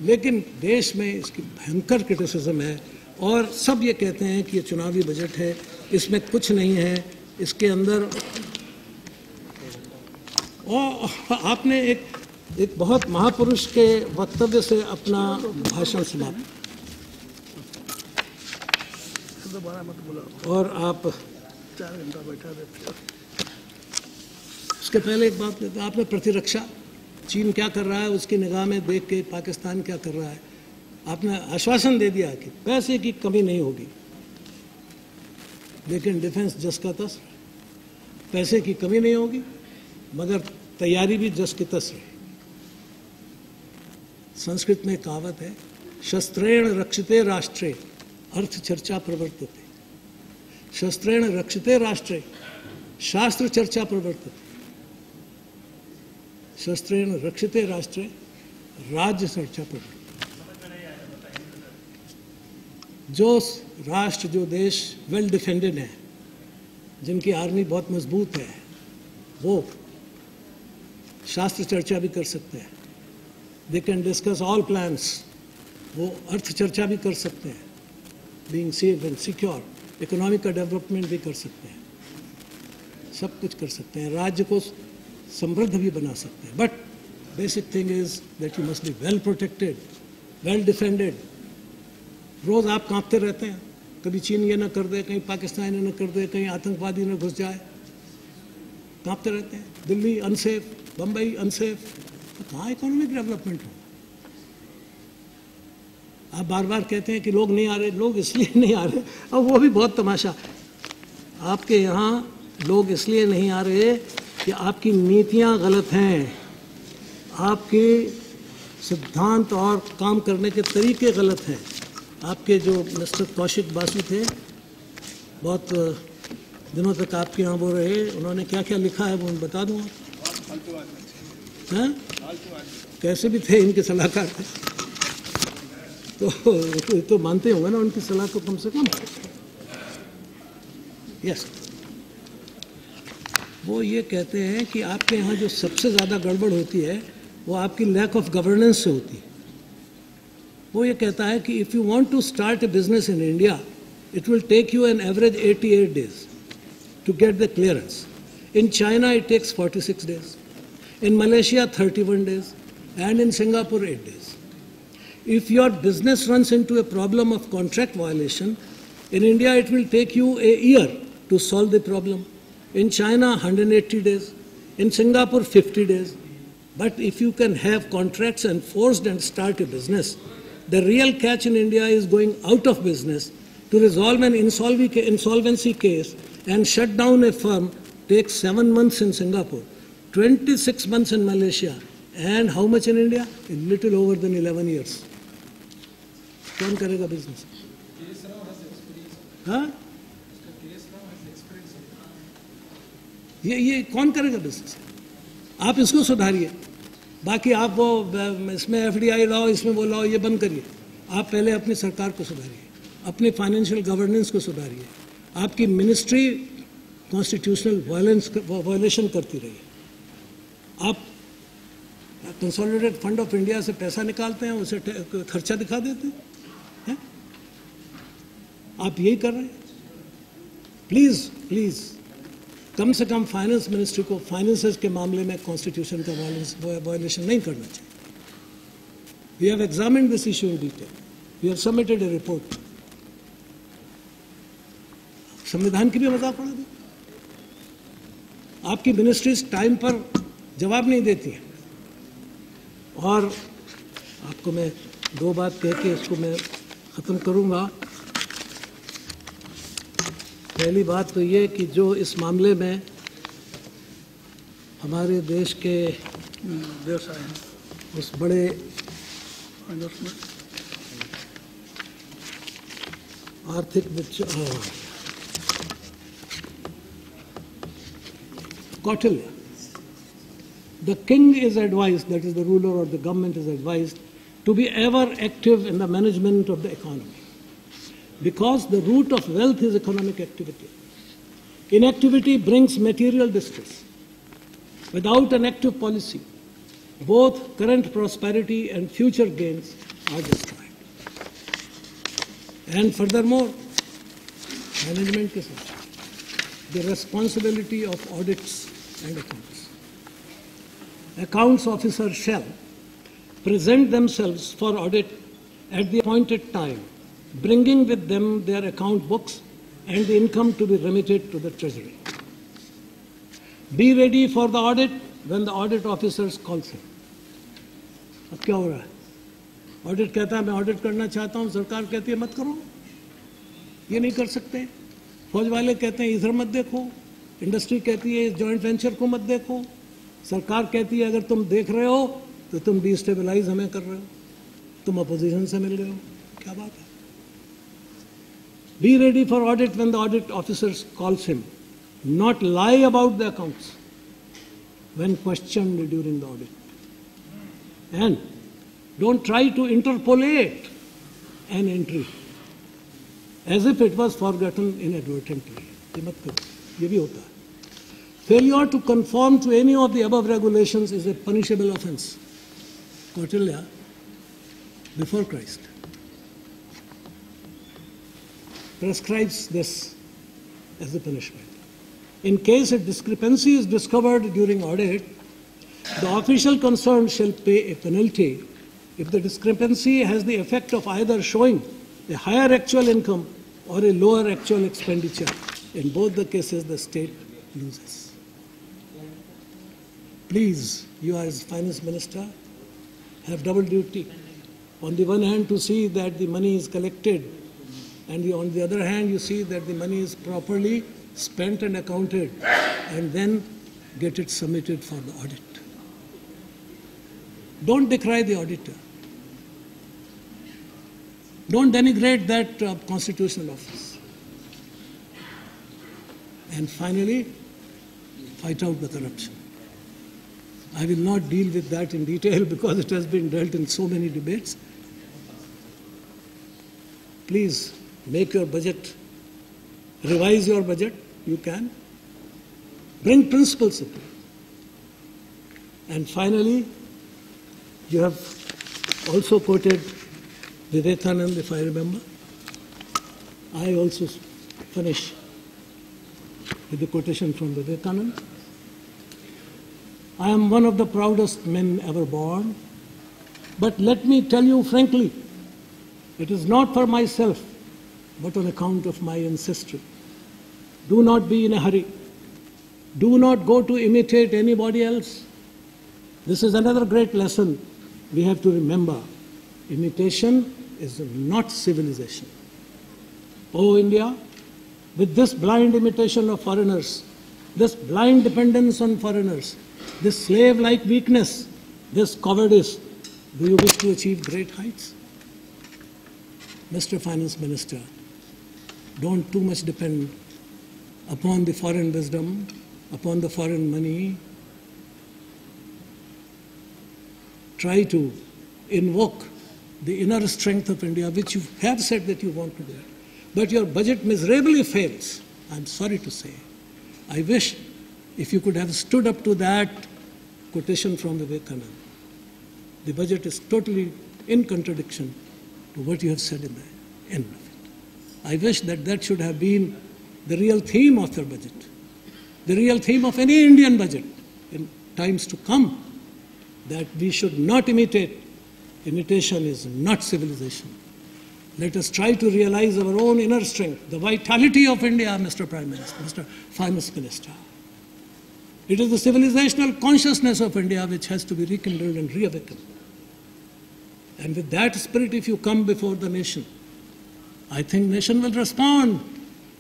लेकिन देश में इसकी भयंकर क्रिटिसिज्म है और सब ये कहते हैं कि ये चुनावी बजट है, इसमें कुछ नहीं है, इसके अंदर। और आपने एक बहुत महापुरुष के वक्तव्य से अपना भाषण समाप्त, और आप 4 घंटा बैठा रहते हो। उसके पहले एक बात, आपने प्रतिरक्षा, चीन क्या कर रहा है उसकी निगाह में देख के पाकिस्तान क्या कर रहा है, आपने आश्वासन दे दिया कि पैसे की कमी नहीं होगी, लेकिन डिफेंस जस का तस, पैसे की कमी नहीं होगी मगर तैयारी भी जस की तस रही। संस्कृत में कहावत है, शस्त्रेण रक्षिते राष्ट्रे अर्थ चर्चा प्रवर्तते। शस्त्रेण रक्षिते राष्ट्रे शास्त्र चर्चा प्रवर्तते। शस्त्रेण रक्षिते राष्ट्रे राज्य चर्चा प्रवर्तते। जो राष्ट्र, जो देश वेल डिफेंडेड है, जिनकी आर्मी बहुत मजबूत है, वो शास्त्र चर्चा भी कर सकते हैं। They can discuss all plans, वो अर्थ चर्चा भी कर सकते हैं, being safe and secure, economy का डेवलपमेंट भी कर सकते हैं, सब कुछ कर सकते हैं, राज्य को समृद्ध भी बना सकते हैं। But basic thing is that you must be well protected, well defended. रोज आप कांपते रहते हैं, कभी चीन ये ना कर दे, कहीं पाकिस्तान ये ना कर दे, कहीं आतंकवादी ना घुस जाए, कांपते रहते हैं। दिल्ली अनसेफ, बम्बई अनसेफ, तो कहाँ इकोनॉमिक डेवलपमेंट हो? आप बार बार कहते हैं कि लोग नहीं आ रहे, लोग इसलिए नहीं आ रहे, और वो भी बहुत तमाशा, आपके यहाँ लोग इसलिए नहीं आ रहे कि आपकी नीतियाँ गलत हैं, आपके सिद्धांत और काम करने के तरीके गलत हैं। आपके जो मिस्टर कौशिक बासु थे, बहुत दिनों तक आपके यहाँ वो रहे, उन्होंने क्या क्या लिखा है वो मैं बता दूँ। हैं? कैसे भी थे, इनके सलाहकार थे, तो मानते होंगे ना उनकी सलाह को कम से कम। यस, वो ये कहते हैं कि आपके यहाँ जो सबसे ज़्यादा गड़बड़ होती है वो आपकी लैक ऑफ गवर्नेंस से होती है। वो ये कहता है कि if you want to start a business in India, it will take you an average 88 days to get the clearance. In China, it takes 46 days. In Malaysia, 31 days. And in Singapore, 8 days. If your business runs into a problem of contract violation, in India, it will take you a year to solve the problem. In China, 180 days. In Singapore, 50 days. But if you can have contracts enforced and start a business, the real catch in India is going out of business. To resolve an insolvency case and shut down a firm takes 7 months in Singapore, 26 months in Malaysia, and how much in India? A little over than 11 years. कौन करेगा बिजनेस? हाँ, ये कौन करेगा बिजनेस? आप इसको सुधारिए, बाकी आप वो इसमें FDI लाओ, इसमें वो लाओ, ये बंद करिए। आप पहले अपनी सरकार को सुधारिए, अपनी फाइनेंशियल गवर्नेंस को सुधारिए। आपकी मिनिस्ट्री कॉन्स्टिट्यूशनल वायलेशन करती रही है। आप कंसोलिडेटेड फंड ऑफ इंडिया से पैसा निकालते हैं, उसे खर्चा दिखा देते हैं। आप यही कर रहे हैं। प्लीज़ प्लीज़ कम से कम फाइनेंस मिनिस्ट्री को फाइनेंसेस के मामले में कॉन्स्टिट्यूशन का वायलेशन नहीं करना चाहिए। We have examined this issue in detail, we have submitted a report. संविधान की भी मजाक उड़ा दी। आपकी मिनिस्ट्रीज टाइम पर जवाब नहीं देती हैं। और आपको मैं 2 बात कह के इसको मैं ख़त्म करूँगा। पहली बात तो ये कि जो इस मामले में हमारे देश के उस बड़े आर्थिक Kautilya, the king is advised, that is the ruler or the government is advised, to be ever active in the management of the economy. Because the root of wealth is economic activity. Inactivity brings material distress. Without an active policy, both current prosperity and future gains are destroyed. And furthermore, management is the responsibility of audits and accounts. Accounts officers shall present themselves for audit at the appointed time, bringing with them their account books and the income to be remitted to the treasury. Be ready for the audit when the audit officers calls him. अब क्या हो रहा है? ऑडिट कहता है मैं ऑडिट करना चाहता हूं, सरकार कहती है मत करो, ये नहीं कर सकते. फौज वाले कहते हैं इधर मत देखो, इंडस्ट्री कहती है इस जॉइंट वेंचर को मत देखो, सरकार कहती है अगर तुम देख रहे हो तो तुम डिस्टेबलाइज हमें कर रहे हो, तुम अपोजिशन से मिल रहे हो. क्या बात है? Be ready for audit when the audit officers calls him. Not lie about the accounts when questioned during the audit. And don't try to interpolate an entry as if it was forgotten inadvertently. ये मत करो, ये भी होता है. Failure to conform to any of the above regulations is a punishable offense. Kautilya, before Christ, prescribes this as a punishment. In case a discrepancy is discovered during audit, the official concerned shall pay a penalty if the discrepancy has the effect of either showing a higher actual income or a lower actual expenditure. In both the cases, the state loses. Please, you as finance minister have double duty. On the one hand, to see that the money is collected, and on the other hand, you see that the money is properly spent and accounted, and then get it submitted for the audit. Don't decry the auditor. Don't denigrate that constitutional office. And finally, fight out the corruption. I will not deal with that in detail because it has been dealt in so many debates. Please make your budget, revise your budget, you can. Bring principles into it. And finally, you have also quoted Vivekananda, if I remember. I also finish with the quotation from Vivekananda. I am one of the proudest men ever born, but let me tell you frankly, it is not for myself, but on account of my ancestry. Do not be in a hurry. Do not go to imitate anybody else. This is another great lesson we have to remember. Imitation is not civilization. Oh India, with this blind imitation of foreigners, this blind dependence on foreigners, this slave-like weakness, this cowardice, do you wish to achieve great heights? Mr. Finance Minister, don't too much depend upon the foreign wisdom, upon the foreign money. Try to invoke the inner strength of India, which you have said that you want to do it. But your budget miserably fails, I'm sorry to say. I wish if you could have stood up to that quotation from Vivekananda. The budget is totally in contradiction to what you have said in the end of it. I wish that that should have been the real theme of your budget, the real theme of any Indian budget in times to come, that we should not imitate. Imitation is not civilization. Let us try to realize our own inner strength, the vitality of India, Mr. Prime Minister, Mr. Finance Minister. It is the civilizational consciousness of India which has to be rekindled and reawakened. And with that spirit, if you come before the nation, I think nation will respond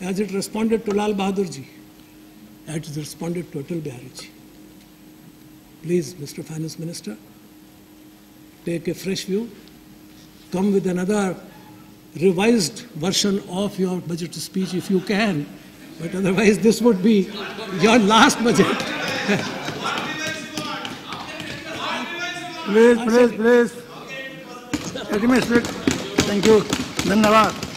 as it responded to Lal Bahadur Ji, as it responded to Atal Bihari Ji. Please, Mr. Finance Minister, take a fresh view, come with another revised version of your budget speech if you can, but otherwise this would be your last budget. Please. Let me speak. Thank you. Dhanyavad.